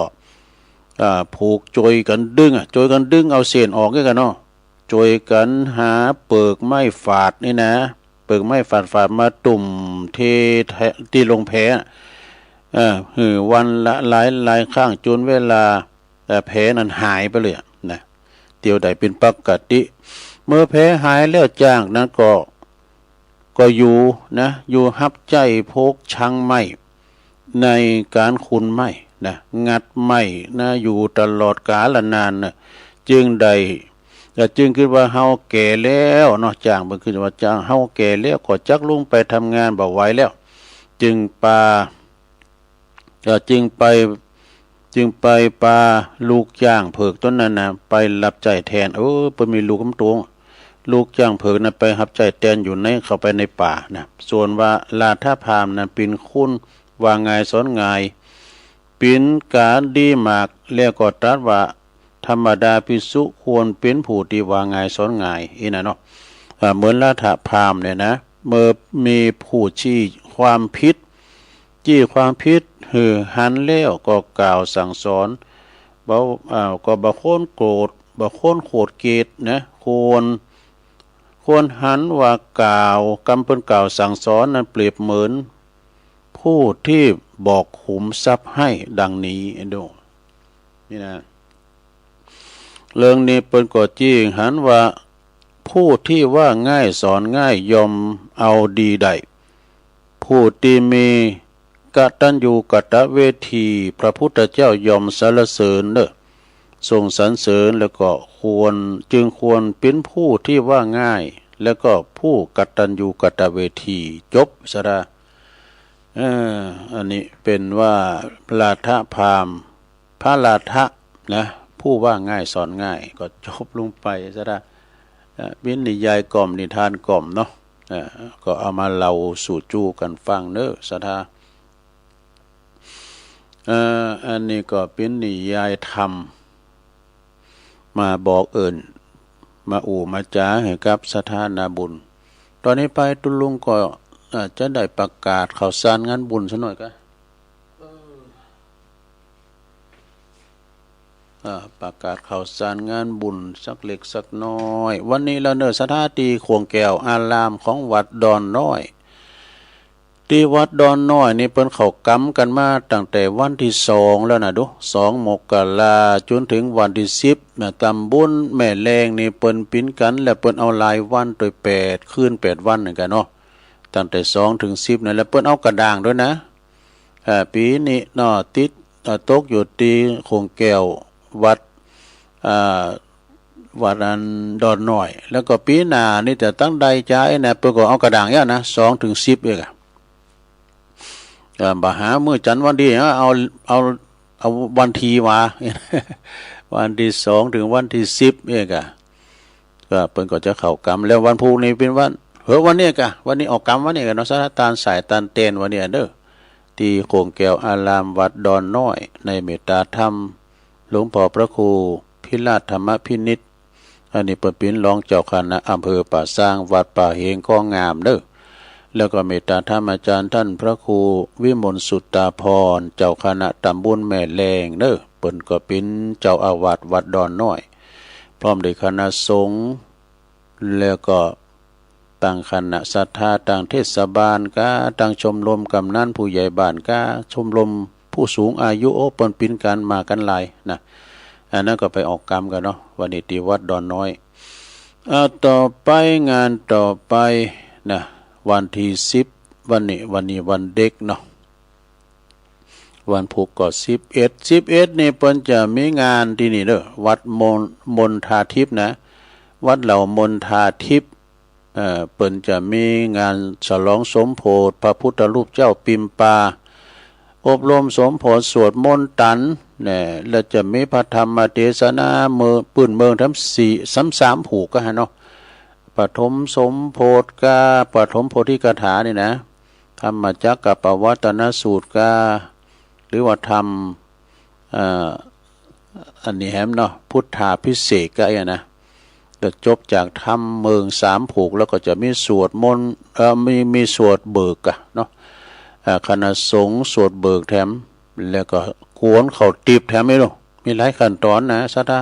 ผูกโจยกันดึงโจยกันดึงเอาเส้นออกกันเนาะโจยกันหาเปิกไม้ฝาดนี่นะเปิกไม้ฝาดมาตุ่มเทที่ลงแพวันละหลายข้างจนเวลาแผลนั้นหายไปเลยนะเตียวใดเป็นปกติเมื่อแผลหายแล้วจากนั้นก็อยู่นะอยู่ฮับใจพกชังไม้ในการขุนไม้นะงัดไม้นะอยู่ตลอดกาลนานนะจึงคิดว่าเฮาแก่แล้วเนาะจ้างมันคือว่าจ้างเฮาแก่แล้วก็จักลุงไปทำงานบ่ไหวแล้วจึงไปปาลูกจ้างเผือกต้นนั้นนะไปรับใจแทนเพิ่นมีลูกกำตวงลูกจ้างเผือกนั้นไปรับใจแทนอยู่ในเข้าไปในป่านะส่วนว่าลาท่าพามนั้นเป็นคุณว่าไงสอนไงเป็นการดีมากแล้วก็ตรัสว่าธรรมดาภิกษุควรเป็นผู้ที่ว่าไงสอนไงอีน่ะเนาะเหมือนลาท่าพามเนี่ยนะเมื่อมีผู้ชี้ความผิดหันแล้วก็กล่าวสั่งสอนก็บ่คนโกรธบ่คนโกรธเกตนะควรหันว่ากล่าวกำเพิ่นกล่าวสั่งสอนนั้นเปรียบเหมือนผู้ที่บอกขุมทรัพย์ให้ดังนี้ดูนี่นะเรื่องนี้เปิ้นก็จี้หันว่าผู้ที่ว่าง่ายสอนง่ายยอมเอาดีได้ผู้ที่มีกตัญญูกตเวทีพระพุทธเจ้ายอมสรรเสริญทรงสรรเสริญแล้วก็จึงควรเป็นผู้ที่ว่าง่ายแล้วก็ผู้กตัญญูกตเวทีจบสระอันนี้เป็นว่าลาทะพามพระลาทะนะผู้ว่าง่ายสอนง่ายก็จบลงไปสระบินนิยายกล่อมนิทานกล่อมเนาะก็เอามาเล่าสู่จูกันฟังเน้อสระอันนี้ก็เป็นนิยายธรรมมาบอกมามาจ้าให้กับสถานาบุญตอนนี้ไปตุลุงก็จะได้ประกาศข่าวสารงานบุญซะหน่อยก็ประกาศข่าวสารงานบุญสักเล็กสักน้อยวันนี้เราเนินสถานที่ขวงแก้วอารามของวัดดอนน้อยที่วัดดอนน้อยนี่เปิ้นเขากำกันมาตั้งแต่วันที่2แล้วนะดู2 มกราจนถึงวันที่10นะตำบลแม่แรงนี่เปิ้นปิ้นกันแล้วเปิ้นเอารายวันโดย8คืน8วันเหมือนกันเนาะตั้งแต่2ถึง10นั่นแล้วเปิ้นเอากระด่างด้วยนะปีนี้เนาะติดตกอยู่ที่คงแก้ววัดอันดอนน้อยแล้วก็ปีหน้านี่จะตั้งใดจ่ายนะเปิ้นก็เอากระด่างเนี่ยนะ2ถึง10เองบ่หามื้อจันทร์วันดีเอาวันทีมาวันที่2ถึงวันที่10เองก็เพิ่นก็จะเข้ากรรมแล้ววันพุธนี้เป็นวันวันนี้วันนี้ออกกรรมวันนี้เนาะสถานตาลสายตาลเตนวันนี้เด้อที่โคงแก้วอารามวัดดอนน้อยในเมตตาธรรมหลวงพ่อพระครูพิราชธรรมพินิจอันนี้เปิ้นเป็นรองเจ้าคณะอำเภอป่าซางวัดป่าเหงข้องามเด้อแล้วก็เมตตาธรรมอาจารย์ท่านพระครูวิมลสุตตาพรเจ้าคณะตำบลแม่แรงเด้อเปิ้นก็เป็นเจ้าอาวาสวัดดอนน้อยพร้อมด้วยคณะสงฆ์แล้วก็ตั้งคณะศรัทธาตั้งเทศบาลก็ตั้งชมรมกำนันผู้ใหญ่บ้านก็ชมรมผู้สูงอายุเปิ้นเป็นกันมากันหลายนะอันนั้นก็ไปออกกรรมกันเนาะวันนี้ที่วัดดอนน้อยต่อไปงานต่อไปนะวันที่10วันนี้วันเด็กเนาะวันพุธก็11นี่เปิ้นจะมีงานที่นี่เด้อวัดมนทาทิพย์นะวัดเหล่ามนทาทิพย์เปิ้นจะมีงานฉลองสมโภชพระพุทธรูปเจ้าปิมปาอบรมสมโภชสวดมนต์ตันแล้วจะมีพระธรรมเทศนาปื้นเมืองทั้ง3ผูกก็ฮะเนาะปฐมสมโพธิกาปฐมโพธิกถานี่นะธรรมจักรปวัตนสูตรกาหรือว่าธรรมอันนี้แฮมเนาะพุทธาพิเศษก็อย่างนะ จะจบจากทำเมืองสามผูกแล้วก็จะมีสวดมนต์มีสวดเบิกอะเนาะคณะสงฆ์สวดเบิกแถมแล้วก็กวนเขาตีบแถมไม่รู้มีหลายขั้นตอนนะสัทธา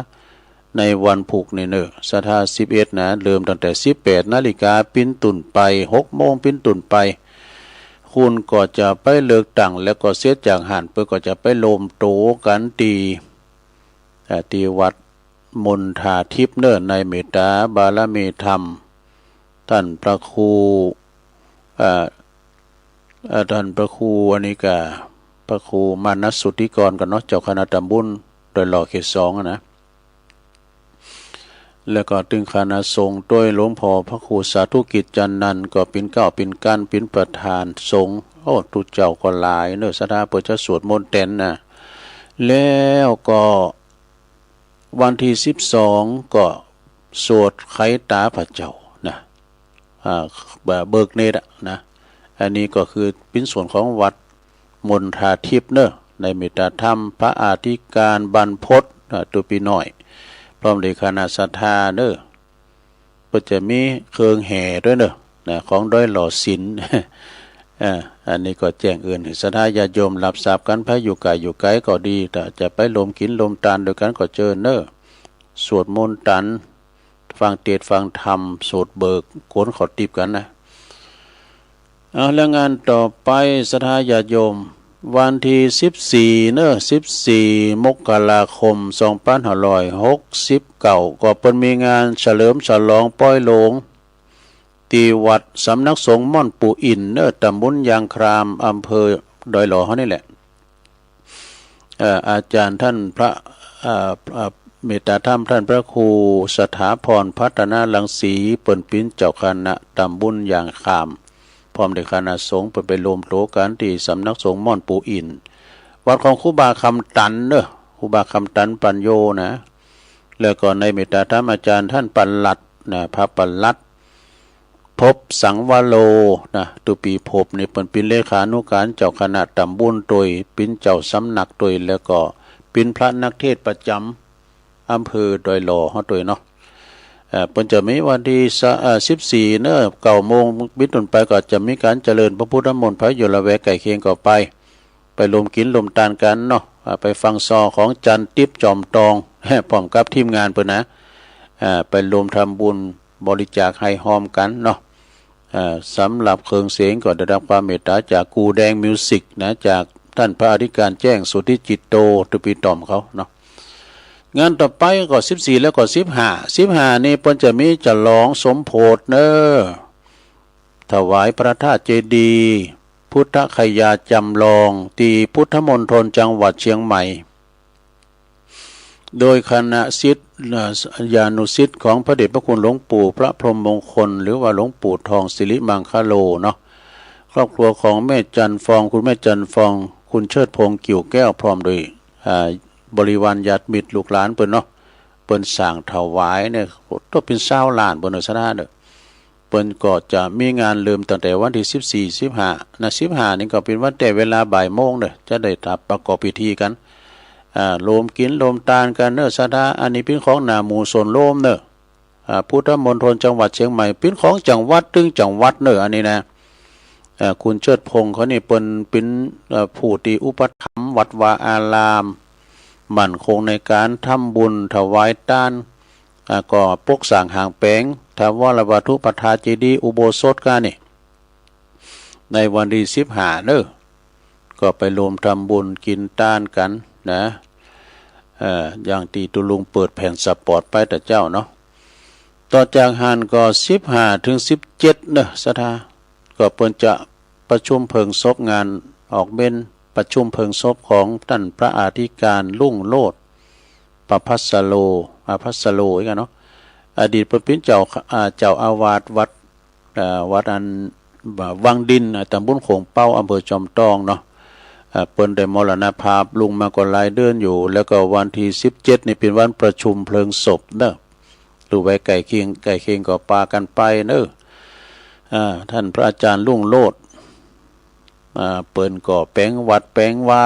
ในวันผูกนี่เนอะสัทธา11นะเริ่มตั้งแต่18 นาฬิกาปิ้นตุ่นไป6 โมงปิ้นตุ่นไปคุณก็จะไปเลิกตั้งแล้วก็เสียจากหันเพื่อก็จะไปโลมโตกันตีวัดมณฑาทิพย์เนอในเมตตาบารมีธรรมท่านพระครูท่านพระครูอันนี้ก็พระครูมานัสสุทธิกรกันเนาะเจ้าคณะตำบลโดยหล่อเขต2นะแล้วก็ตึงคณะสงฆ์โดยหลวงพ่อพระครูสาธุกิจจันนันท์ก็เป็นเก้าเป็นก้านเป็นประธานสงฆ์โอ้ทุเจ้าก็หลายเนอะสถาเปิดจะสวดมนต์เต็นนะแล้วก็วันที่12ก็สวดไขตาพระเจ้านะเบิกเนตรนะอันนี้ก็คือเป็นส่วนของวัดมณฑาทิพย์เนอะในเมตตาธรรมพระอาธิการบรรพตตัวปีน้อยพร้อมด้วยคณะศรัทธาเนอะก็จะมีเครื่องแห่ด้วยเนอะนะของด้อยหล่อศิลป์อันนี้ก็แจ้งเอื่นศรัทธาญาติโยมรับทราบกันพระอยู่ไกลอยู่ไกลก็ดีแต่จะไปลมกินลมตานโดยกันก็เจอเนอะสวดมนต์ตันฟังเทศน์ฟังธรรมสวดเบิกโกนขอติบกันนะแล้วงานต่อไปศรัทธาญาติโยมวันที่14เนอะ14 มกราคม 2569ก็เปิ้นมีงานเฉลิมฉลองป้อยโลงที่วัดสำนักสงฆ์ม่อนปู่อินเนอะตำบลยางครามอำเภอดอยหล่อเฮานี่แหละอาจารย์ท่านพระเมตตาธรรมท่านพระครูสถาพรพัฒนารังสีเปิ้นปิ้นเจ้าคณะตำบลยางครามพร้อมด้วยคณะสงฆ์ไปรวมโตกันที่สำนักสงฆ์ม่อนปู่อินวัดของครูบาคำตันเนอะครูบาคำตันปัญโยนะแล้วก็ในเมตตาธรรมอาจารย์ท่านปัญลัดนะพระปัญลัดพบสังวโลนะตุปีพบนี่เป็นเลขานุการเจ้าคณะตำบลโดยเป็นเจ้าสำนักโดยแล้วก็เป็นพระนักเทศประจำอำเภอดอยหล่อเฮาโดยเนาะเพิ่นจะมีวันที่14เนอะ9 โมงบิดต้นไปก็จะมีการเจริญพระพุทธมนต์พระอยู่ละแวกใกล้เคียงก็ไปรวมกินรวมทานกันเนาะไปฟังซอของจันติ๊บจอมตองพร้อมกับทีมงานเพิ่นนะไปรวมทำบุญบริจาคให้หอมกันเนาะสำหรับเครื่องเสียงก็ได้รับความเมตตาจากกูแดงมิวสิกนะจากท่านพระอธิการแจ้งสุทธิจิตโตตุปีตอมเขาเนาะงานต่อไปก็14แล้วก็15นี่เพิ่นจะมีจะลองสมโพธิเนอะถวายพระธาตุเจดีย์พุทธคยาจำลองที่พุทธมณฑลจังหวัดเชียงใหม่โดยคณะศิษยานุศิษย์ของพระเดชพระคุณหลวงปู่พระพรหมมงคลหรือว่าหลวงปู่ทองสิริมังคโลเนาะครอบครัวของแม่จันฟองคุณแม่จันฟองคุณเชิดพงษ์กิ่วแก้วพร้อมโดยบริวารญาติมิตรลูกหลานเปิ้นเนาะเปิ้นสั่งถวายเนี่ยก็เป็น20 ล้านบนศาสนาเด้อเปิ้นก็จะมีงานเริ่มตั้งแต่วันที่14 15นะ15นี่ก็เป็นวันแต่เวลาบ่ายโมงเด้อจะได้ประกอบพิธีกันโลมกินโลมตานกันเนอะศาสนาอันนี้เป็นของนาหมู่สนโลมเนอะพุทธมณฑลจังหวัดเชียงใหม่เป็นของจังหวัดตึงจังหวัดเนอะอันนี้นะคุณเชิดพงษ์เขานี่เป็นผู้ที่อุปถัมภ์วัดวาอารามมั่นคงในการทำบุญถวายทานก็ปกสร้างหางแปงถวรวัตถุปทาเจดีย์อุโบสถกันนี่ในวันที่15เนอะก็ไปรวมทำบุญกินทานกันนะอย่างตีตุลุงเปิดแผ่นสปอร์ตไปแต่เจ้าเนาะต่อจากหันก็15 ถึง 17เนอะสถาก็เปิ้นจะประชุมเพิงศพงานออกเบ้นประชุมเพิงศพของท่านพระอธิการลุ่งโลดประภัสโลอีกเนาะอดีตเป็นเจ้าอาวาสวัดอันวังดินตำบลโขงเป้าอำเภอจอมทองเนาะเปิ้นได้มรณภาพลุงมาก็หลายเดือนอยู่แล้วก็วันที่17นี่เป็นวันประชุมเพลิงศพเนอะดูไว้ไก่เคียงก็ปากันไปเนอะท่านพระอาจารย์ลุ่งโลดเปิ้นก็แปลงวัดแปลงว่า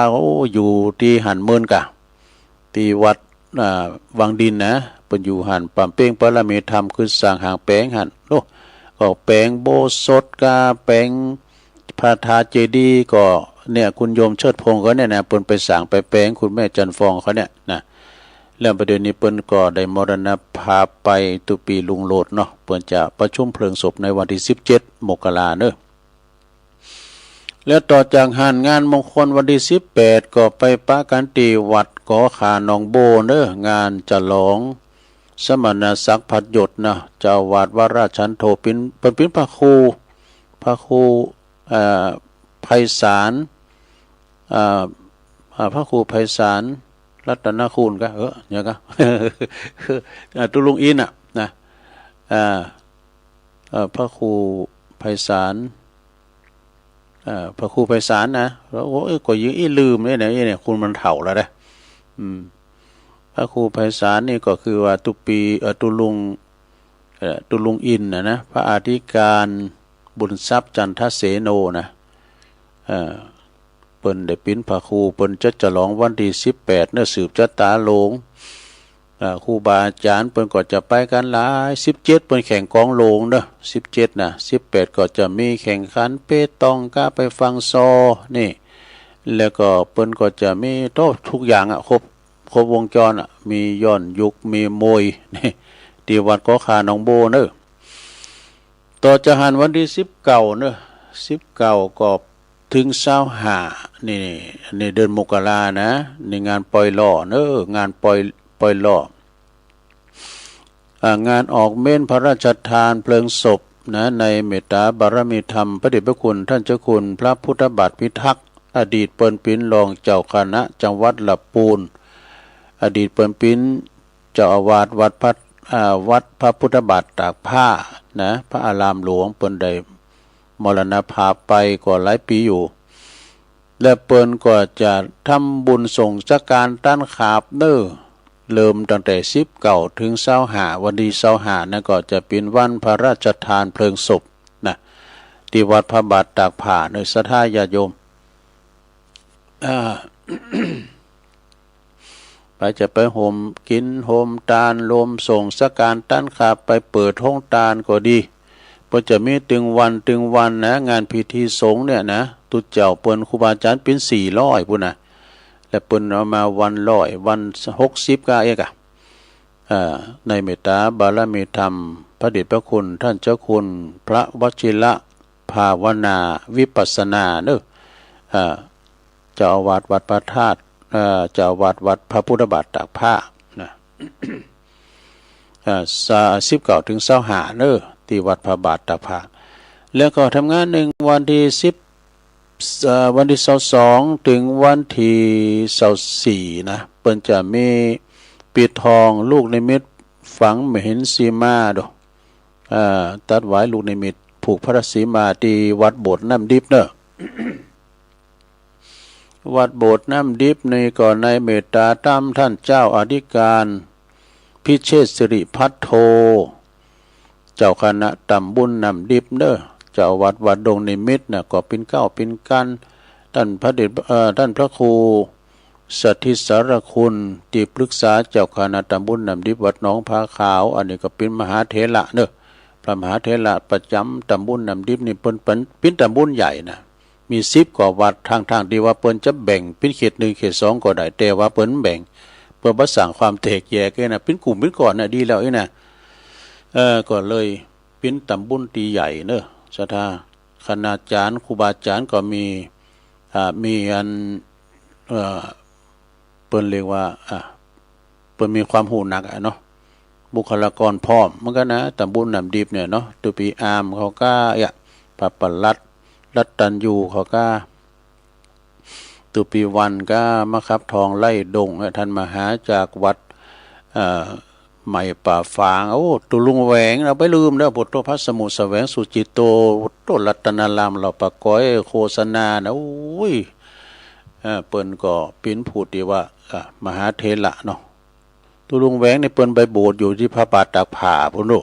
อยู่ที่หันเมินกะที่วัดวังดินนะ เปิ้นอยู่หันปำเป้งปรมีธรรมคือสร้างหางแปลงหันโอ้ก็แปลงโบสถกาแปลงพระธาตุเจดีย์ก็เนี่ยคุณโยมเชิดพงษ์เขาเนี่ยนะเปิ้นไปสร้างไปแปลงคุณแม่จันฟองเขาเนี่ยนะเรื่องประเด็นนี้เปิ้นก็ได้มรณภาพไปตุปีลุงโลดเนาะเปิ้นจะประชุมเพลิงศพในวันที่17 มกราคมเด้อแล้วต่อจากหันงานมงคลวันที่18ก็ไปปะกันตีวัดกอขาหนองโบเด้องานฉลองสมณศักดิ์พัดยศนะเจ้าวาดวราชันโทปินเปิ้นเป็นพระครูไพศาลพระครูไพศาลรัตนคุณก็เนี่ยก็ ตุลุงอินน่ะนะพระครูไพศาลพระครูไพศาลนะแล้วโอ้ยก็ยื้อลืมเนี่ยคุณมันเฒ่าแล้วนะพระครูไพศาลนี่ก็คือว่าตุลุงอินนะพระอธิการบุญทรัพย์จันทเสโนนะเปิ้นได้ปิ้นพระครูเปิ้นจะฉลองวันที่18เนื้อสืบชะตาโลงครูบาอาจารย์เปิ้นก็จะไปกันหลาย17เปิ้นแข่งกองโลงเด้อ17นะ18ก็จะมีแข่งขันเปตองกาไปฟังซอนี่แล้วก็เปิ้นก็จะมีโตทุกอย่างครบวงจรมีย้อนยุคมีมวยนี่ที่วัดกอขาหนองโบเด้อต่อจากหันวันที่19เด้อ19ก็ถึง25นี่เดือนมกรานะในงานปล่อยล่องานปล่อยล่องานออกเม่นพระราชทานเพลิงศพนะในเมตตาบารมีธรรมพระเดชพระคุณท่านเจ้าคุณพระพุทธบาทพิทักษ์อดีตเปิ้นปิ้นรองเจ้าคณะจังหวัดลำพูนอดีตเปิ้นปิ้นเจ้าอาวาสวัดพระพุทธบาทตากผ้านะพระอารามหลวงเปิ้นได้มรณภาพไปก็หลายปีอยู่และเปิ้นก็จะทำบุญส่งจักการต้านขาบเริ่มตั้งแต่19ถึง25วันที่25นั่นก็จะเป็นวันพระราชทานเพลิงศพนะที่วัดพระบาทตากผ้าในศรัทธาญาติโยม ไปจะไปโฮมกินโฮมตาลลมส่งสักการต้านขาบไปเปิดห้องตาลก็ดีเปิ้นจะมีตึงวันนะงานพิธีสงฆ์เนี่ยนะตุเจ้าเปิ้นครูบาอาจารย์เป็น400พุ่นน่ะและเปิ้นเอามาวัน100วัน60ก็เอกในเมตตาบารมีธรรมพระเดชพระคุณท่านเจ้าคุณพระวชิระภาวนาวิปัสสนาเด้อเจ้าอาวาสวัดพระธาตุเจ้าอาวาสวัดพระพุทธบาทตากผ้านะ 19ถึง25เด้อที่วัดพระบาทตากผ้าแล้วก็ทำงาน1วันที่วันที่22ถึงวันที่24นะเปิ้นจะมีปิดทองลูกนิมิตฝังมหินสีมาดตัดไว้ลูกนิมิตผูกพระสีมาที่วัดโบสถ์น้ำดิบเนอะ วัดโบสถ์น้ำดิบในก่อนในเมตตาตามท่านเจ้าอธิการพิเชษสิริพัทโทเจ้าคณะตำบุญน้ำดิบเนอะเจ้าวัดดงนิมิตน่ะก็เป็นกันท่านพระครูสัทธิสารคุณที่ปรึกษาเจ้าคณะตำบุญน้ำดิบวัดหนองผาขาวอันนี้ก็เป็นมหาเถระเนอะพระมหาเถระประจำตำบุญน้ำดิบนี่เป็นตำบุญใหญ่นะมี10กว่าวัดทางที่ว่าเปิ้นจะแบ่งเป็นเขต1เขต2ก็ได้แต่ว่าเปิ้นแบ่งเพื่อบ่สร้างความแตกแยกนะเป็นกลุ่มเป็นก้อนน่ะดีแล้วนะก็เลยเป็นตำบุญตีใหญ่เนอะศรัทธาคณาจารย์ครูบาอาจารย์ก็มีอันเปิ้นเรียกว่าเปิ้นมีความหูหนักเนาะบุคลากรพร้อมมันก็นะตำบุญน้ำดิบเนี่ยเนาะตุปีอามเขาก็พระปลัดรัตตัญญูเขาก็ตุปีวันก็มาคับทองไล่ดงท่านมาหาจากวัดใหม่ป่าฝางตุลุงแหวงเราไปลืมแล้วบทพระสมุทรแสวงสุจิตโตต้นรัตนารามเราปะก้อยโฆษณานะโอ้ยเปิ้นก็ปิ้นพูดดีว่ามหาเถระเนาะตุลุงแหวงในเปิ้นไปโบสถ์อยู่ที่พระบาทตากผ้าพุ่นโน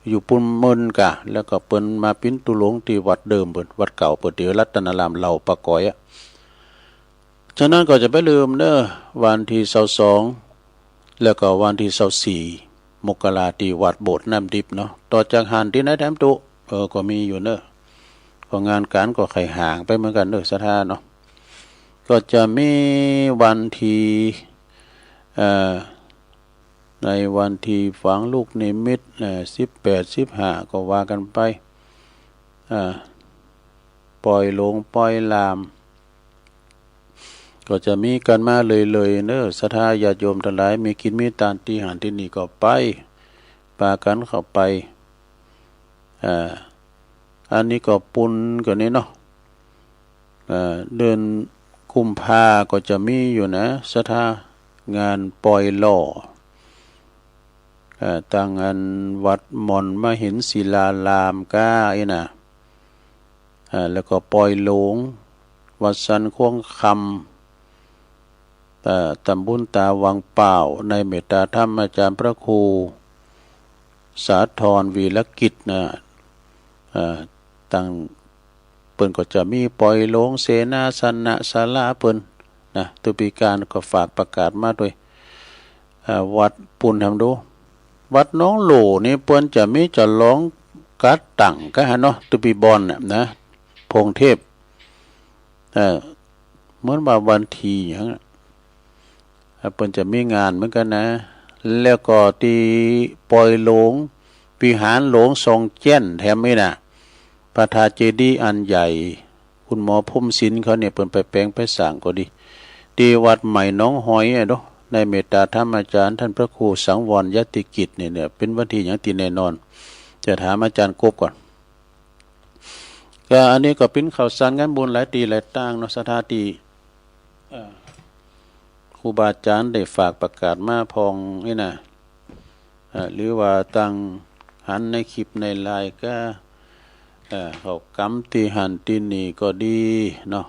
อยู่ปุ่นเมินกะแล้วก็เปิ้นมาปิ้นตุลงที่วัดเดิมเปิ้นวัดเก่าเปิ้นที่รัตนารามเราปะก้อยฉะนั้นก็จะไปลืมเด้อวันที่22แล้วก็วันที่24 มกราตีวัดโบสถ์น้ำดิบเนาะต่อจากหันที่ไหนแถมตุก็มีอยู่เนอะก็งานการก็ไข่ห่างไปเหมือนกันเนอะสถานเนาะก็จะมีวันที่ในวันที่ฝังลูกนิมิต18-15ก็ว่ากันไปปล่อยลงปล่อยลามก็จะมีกันมาเลยเนอะศรัทธาญาติโยมทั้งหลายมีกินมีทานที่หันที่นี่ก็ไปปากันเข้าไปอันนี้ก็ปุณก็นี้เนาะเดือนกุมภาก็จะมีอยู่นะศรัทธางานปล่อยหล่อต่างอันวัดมอนมหินศิลารามก้าไอ้น่ะแล้วก็ปล่อยหลงวัดสันควงคำตำบุญตาวังเปล่าในเมตตาธรรมอาจารย์พระครูสาธรวีรกิจนะตั้งเปิ้นก็จะมีปล่อยหลงเสนาสนะศาลาเปิ้นนะตุปีการก็ฝากประกาศมาด้วยวัดปุณทำดูวัดน้องโหลนี่เปิ้นจะมีจะร้องกัดตั้งก็ฮะเนาะตุปีบอลนะพงเทพเหมือนว่าวันทีอย่างนั้นเปิ้นจะมีงานเหมือนกันนะแล้วก็ที่ปล่อยหลงวิหารหลงทรงเจี้ยนแถมนี่นะพระธาตุเจดีย์อันใหญ่คุณหมอพุ่มศิลป์เขาเนี่ยเปิ้นไปแปลงไปสร้างก็ดีที่วัดใหม่น้องหอยเนาะในเมตตาธรรมอาจารย์ท่านพระครูสังวรยติกิจเนี่ยเป็นวันที่อย่างที่แน่นอนจะถามอาจารย์กบก่อนก็อันนี้ก็เป็นข่าวสารงานบุญหลายตีหลายตั้งเนาะสถานที่ครูบาอาจารย์ได้ฝากประกาศมาพองนี่นะหรือว่าตั้งหันในคลิปในไลน์ก็เขากำตีหันตีนี่ก็ดีเนาะ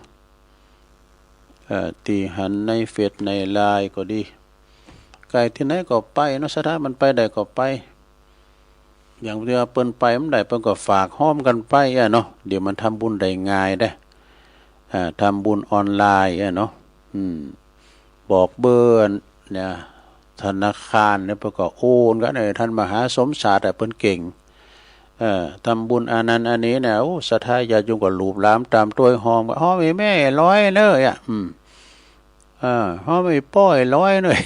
ตีหันในเฟซในไลน์ก็ดีไกลที่ไหนก็ไปเนาะสถานมันไปได้ก็ไปอย่างเรือเปิ้นไปมันได้เปิ้นก็ฝากห้อมกันไปเนาะเดี๋ยวมันทำบุญได้ง่ายได้ทำบุญออนไลน์เนาะบอกเบอร์เนี่ยธนาคารเนี่ยเปิ้นก็โอนกันท่านมหาสมศาสตร์เปิ้นเก่งทำบุญอันนั้นอันนี้เนี่ยโอ้ศรัทธาญาติโยมก็ลูบหลามตามตัวหอมก็หอมแม่100เลยหอมไม่ป้อย100เลย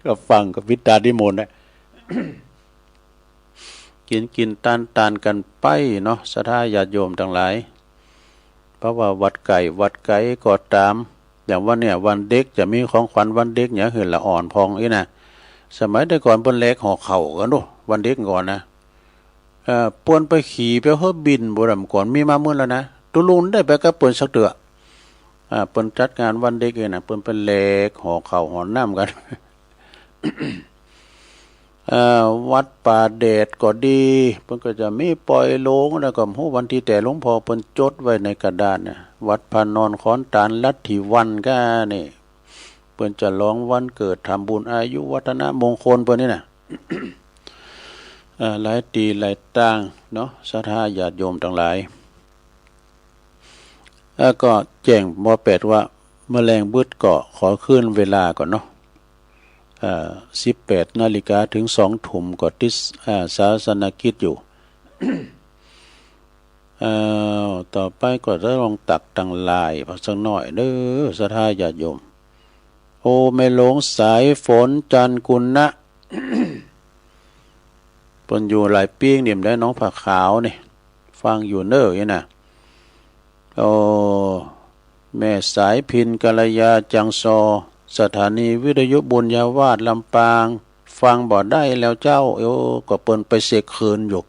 ก็ฟังกับวิตาดิมนต์นะกินตานกันไปเนาะศรัทธาญาติโยมทั้งหลายเพราะว่าวัดไก่ก็ตามอย่างว่าเนี่ยวันเด็กจะมีของขวัญวันเด็กเนี่ยคือละอ่อนพองอีนะสมัยแต่ก่อนเปิ้นเล็กห่อเข่ากันดูวันเด็กก่อนนะปวนไปขี่ไปเฮาบินบ่ดำก่อนมีมามื้อแล้วนะตุลุนได้ไปกับเปิ้นสักเตือเปิ้นจัดงานวันเด็กเองน่ะเปิ้นเป็นเล็กห่อข้าวห่อน้ำกัน วัดป่าเดชก็ดีเพิ่นก็จะมีปล่อยโลงแล้วก็ฮู้วันที่แต่หลวงพ่อเพิ่นจดไว้ในกระดาษน่ะวัดพานอนขอนตาลลัทธิวันก็นี่เพิ่นจะร้องวันเกิดทำบุญอายุวัฒนมงคลเพิ่นนี่น่ะ หลายตีหลายต่างเนาะศรัทธาญาติโยมทั้งหลายแล้วก็แจ้งบ่แปดว่าแมลงบึดก็ขอขึ้นเวลาก่อนเนาะ18 นาฬิกาถึง2 ทุ่มก็ติสศาสนกิจอยู่ต่อไปก็จะลองตักตังลายพักสักหน่อยเด้อศรัทธาญาติโยมโอไม่หลงสายฝนจันกุลนะปนอยู่หลายปีงเนี่ยได้น้องผักขาวนี่ฟังอยู่เน้อนี่นะโอ้แม่สายพินกัลยาจังซอสถานีวิทยุบุญญาวาสลำปางฟังบ่ได้แล้วเจ้าก็เปิ้นไปเสกคืนอยู่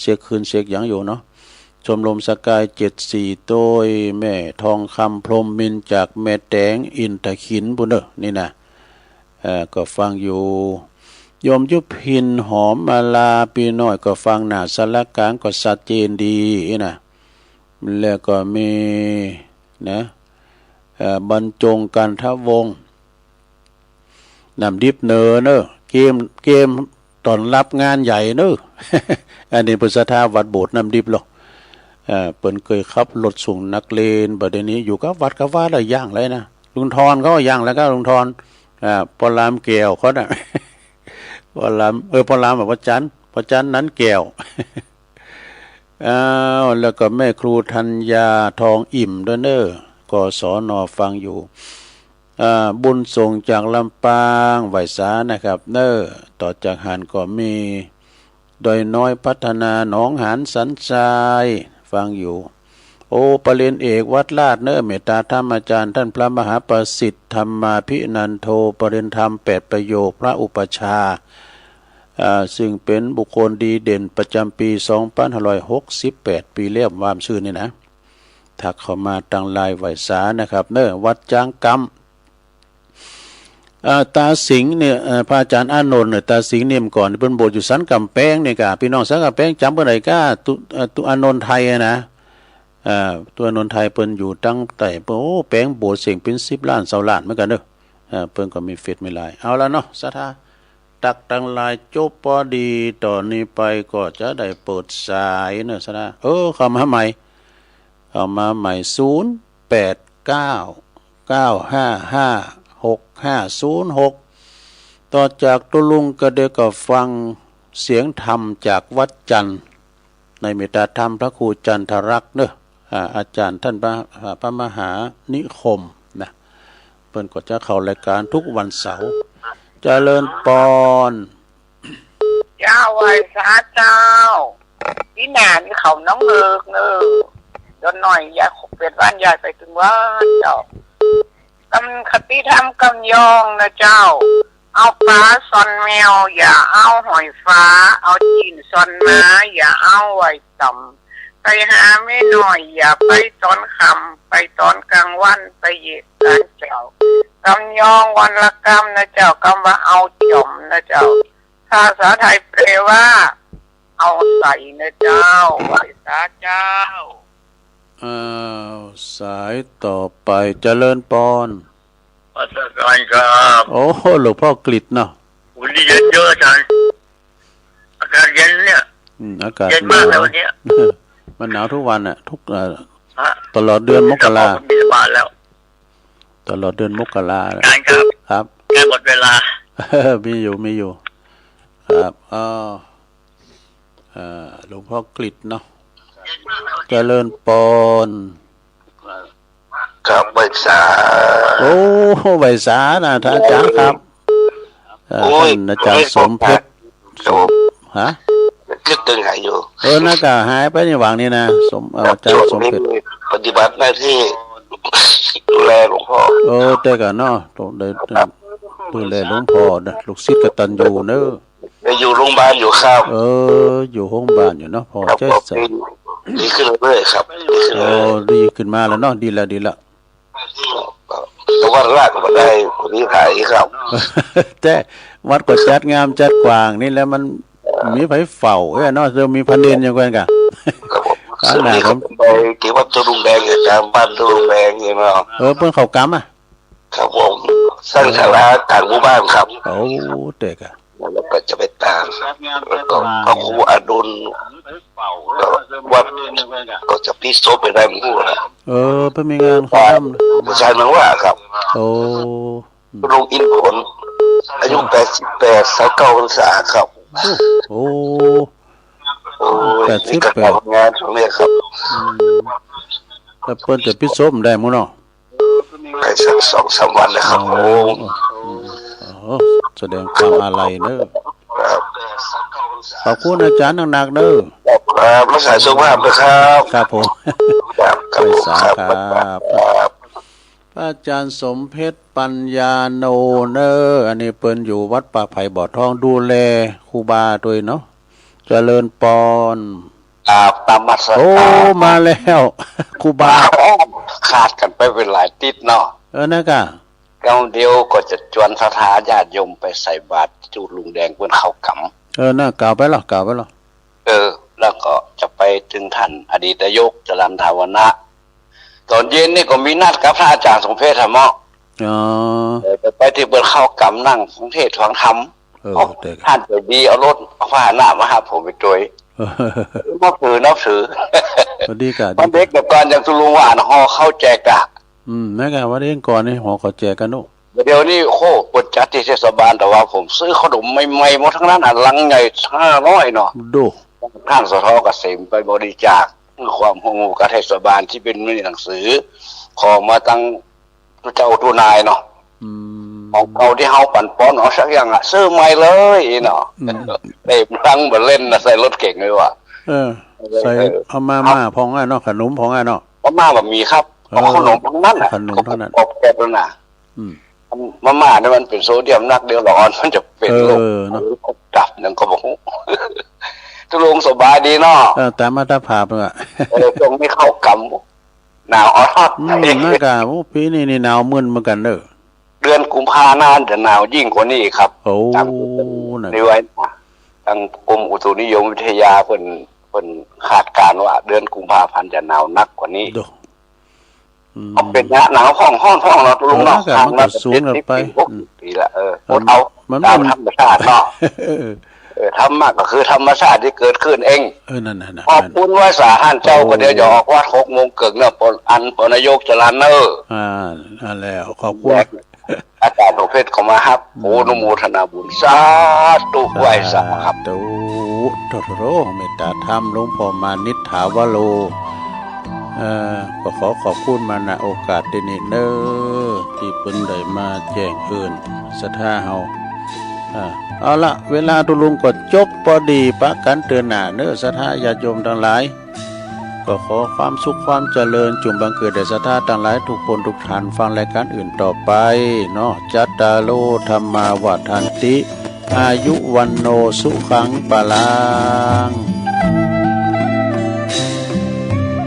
เสกคืนเสกหยังอยู่เนาะชมรมสกาย74โดยแม่ทองคำพรหมมินจากแม่แตงอินทขินบุญเด้อนี่นะก็ฟังอยู่โยมยุพินหอมมาลาปีน้อยก็ฟังหน้าสารกลางก็ชัดเจนดีนะแล้วก็มีนะบรรจงกันทวงศ์นำดิบเนอเกมตอนรับงานใหญ่เนอะ อันนี้พุทธทาสวัดโบสถ์นำดิบหรอกเปิ้นเคยขับรถส่งนักเลงบัดนี้อยู่กับวัดกับว่าอะไรย่างเลยนะลุงทอนเขาย่างแล้วก็ลุงทอนปลามแก้วเขาน่ะ ป พอลามพอลามแบบพระจันทร์นั้นแก้ว อ้าวแล้วก็แม่ครูธัญญาทองอิ่มด้วยเนอะกศนฟังอยู่บุญส่งจากลำปางไหวสานะครับเนอะต่อจากหานก็มีดอยน้อยพัฒนาหนองหานสันทรายฟังอยู่โอปรริญญาเอกวัดลาดเนอะเมตตาธรรมอาจารย์ท่านพระมหาประสิทธิ์ธรรมาภินันโทปริญญาธรรม8ประโยคพระอุปชาซึ่งเป็นบุคคลดีเด่นประจำปี2568ปีเลี่ยมวามชื่อนี่นะถักเข้ามาตังลายไหวสานะครับเนอะวัดจางกำตาสิงห์เนี่ยพระอาจารย์อานนท์เนี่ยตาสิงห์เนี่ยก่อนเป็นโบสถ์อยู่สันกำแพงเนี่ยกะพี่น้องสันกำแพงจำเมื่อไหร่ก็ตุอานนท์ไทยนะตัวอานนท์ไทยเปิ้นอยู่ตั้งแต่โอ้แปลงโบสถ์เสียงเป็น10 ล้าน20 ล้านเหมือนกันเด้อเปิ้นก็มีเฟซมีไลน์เอาละเนาะศรัทธาตักตังลายจบพอดีตอนนี้ไปก็จะได้เปิดสายเนอะศรัทธาเข้ามาใหม่0899556 ต่อจากตุลุงก็เดี๋ยวก็ฟังเสียงธรรมจากวัดจันทร์ในเมตตาธรรมพระครูจันทรักษ์เนอะอาจารย์ท่านพระมหานิคมนะเพิ่นก็จะเข้ารายการทุกวันเสาร์เจริญปอนเจ้าไว้สาเจ้าพี่หนานี่เขาน้องเลิกเนอะโดนหน่อยยายเป็ดบ้านยายไปถึงว่านเจ้ากำคติธรรมกำยองนะเจ้าเอาปลาซอนแมวอย่าเอาหอยฟ้าเอาจีนซอนม้าอย่าเอาไว้ต่ำไปหาไม่หน่อยอย่าไปตอนค่ำไปตอนกลางวันไปเหยียดกันเจ้ากำยองวันละกำนะเจ้ากำว่าเอาจมนะเจ้าภาษาไทยแปลว่าเอาใส่นะเจ้าไหวสาเจ้าสายต่อไปเจริญปอนอาจารย์ครับ โอ้หลวงพ่อกฤษเนาะวันนี้เย็นเยอะอาจารย์อากาศเย็นเนี่ยอากาศเย็นมากเลยวันนี้มันหนาวทุกวันอ่ะทุกตลอดเดือนมกราตลอดเดือนมกราอาจารย์ครับแค่หมดเวลามีอยู่ครับหลวงพ่อกฤษเนาะเจริญปอนครับใบสาใบสานะท่านอาจารย์ครับท่านอาจารย์สมเพชรฮะคิดตึงหายอยู่น่าจะหายไปในหวังนี้นะอาจารย์สมเพชรปฏิบัติหน้าที่ดูแลหลวงพ่อแต่กันเนาะดูแลหลวงพ่อนะลูกศิษย์กตัญญูเนอะอยู่โรงพยาบาลอยู่ครับอยู่ห้องบาลอยู่เนาะพอใจใส่ดีขึ้นเรื่อยครับดีขึ้นมาแล้วเนาะดีแล้วแต่ว่าแรกก็ได้คนนี้หายครับแต่วัดก็จัดงามจัดกว้างนี่แล้วมันมีไผเฝ้าเนาะมีพันเดนอย่างกันกะขนาดผมไปที่วัดตุลุงแดงอยู่ตามบ้านตุลุงแดงใช่ไหมเพิ่นเขากำครับผมสร้างศาลาต่างหมู่บ้านครับเด็กอะแล้วก็จะไปตามแล้วก็พระครูอดุลวัดก็จะพิโซไปได้หมู่นะเพิ่นมีงานขอผู้ชายเมืองว่าครับลุงอินผลอายุ88 29 พรรษาครับ88งานตรงนี้ครับแต่เพิ่นจะพิโซได้หมู่เนาะไปสัก 2-3 วันนะครับแสดงความอาลัยเนอะขอบคุณอาจารย์หนักๆเนอะมาสายสุภาพนะครับครับผมไปสาครับพระอาจารย์สมเพชรปัญญาโนเนอะอันนี้เปิ้นอยู่วัดป่าไผ่บ่อทองดูแลครูบาด้วยเนาะเจริญปอนตามมามาแล้วครูบาขาดกันไปเป็นหลายติดเนาะนะกะเดียวก็จะชวนศรัทธาญาติโยมไปใส่บาตรจุดลุงแดงเพื่อนเขากำน่ากล่าวไปหรแล้วก็จะไปถึงท่านอดีตนายกจรัญทาวนะตอนเย็นนี่ก็มีนัดกับพระอาจารย์สมเพชรธรรมไปที่เพื่อนเข้ากำนั่งฟังเทศน์ฟังธรรมท่านเปิดดีเอารถพาหน้ามาหาผมไปด้วยนับถือดีกะตอนเด็กแบบก่อนอย่างตุลุงหวานห่อเข้าแจกะแม่กะว่าเองก่อนนี่ห่อเขาแจกกันนุ เดี๋ยวนี้โคเปิดจัดที่เทศบาลแต่ว่าผมซื้อขนมใหม่ๆหมดทั้งนั้นอ่ะลังใหญ่500เนาะ ดู ท่านสทเกษมไปบริจาคเพื่อความหูกับเทศบาลที่เป็นหนังสือขอมาตั้งเจ้าตัวนายเนาะ อืม ของเก่าที่เฮาปั่นป้อนเอาสักอย่างอ่ะซื้อใหม่เลยเนาะเต็มรังมาเล่นนะใส่รถเก่งเลยว่ะ ใส่เอามาพองเนาะขนมพองเนาะ มาแบบมีครับเอาขนมทั้งนั้นอ่ะ ขนมเท่านั้น อบแกบแล้วนะ อืม มาเนี่ยมันเป็นโซเดียมนักเดียวหลอนมันจะเป็นโรค เนาะ ดับนั่นก็บอกทุลุงสบายดีเนาะ แต่มาตาภาพอ่ะ ตรงนี้เข้ากำหนาวออทอด น่ากะโอ้ปีนี้นี่หนาวมึนเหมือนกันเด้อ เดือนกุมภาพันธ์จะหนาวยิ่งกว่านี้ครับ โอ้ ตาม นั่น ในไว้ทางกรมอุตุนิยมวิทยาเพิ่นคาดการณ์ว่าเดือนกุมภาพันธ์จะหนาวนักกว่านี้ ดู เอาเป็นหนาวห้องเนาะลุงเนาะ มันก็สูงกันไป ปีละอดเอาตามธรรมชาติเนาะธรรมะก็คือธรรมชาติที่เกิดขึ้นเอง นั่น ขอบคุณไว้สาหันเจ้าก็เดี๋ยวจะออกวัด6 โมงเกิงเนาะปนายกจรัญเนอร์ นั่นแล้วขอบคุณ อาจารย์ประเภทเขามาครับโอนุโมทนาบุญสาธุไหว้สาครับ ตูโตโรเมตตาธรรมหลวงพ่อมานิษฐาวโลก็ขอบคุณมาณโอกาสนี้เด้อที่เพิ่นได้มาแจ้งเอิ้นศรัทธาเฮาเอาละเวลาตุลุงก็จบพอดีปะกันเตือนหน้าเด้อศรัทธาญาติโยมทั้งหลายก็ขอความสุขความเจริญจงบังเกิดแด่ศรัทธาทั้งหลายทุกคนทุกท่านฟังรายการอื่นต่อไปเนาะจัตตาโลธรรมาวัฏันติอายุวันโนสุขังปะลัง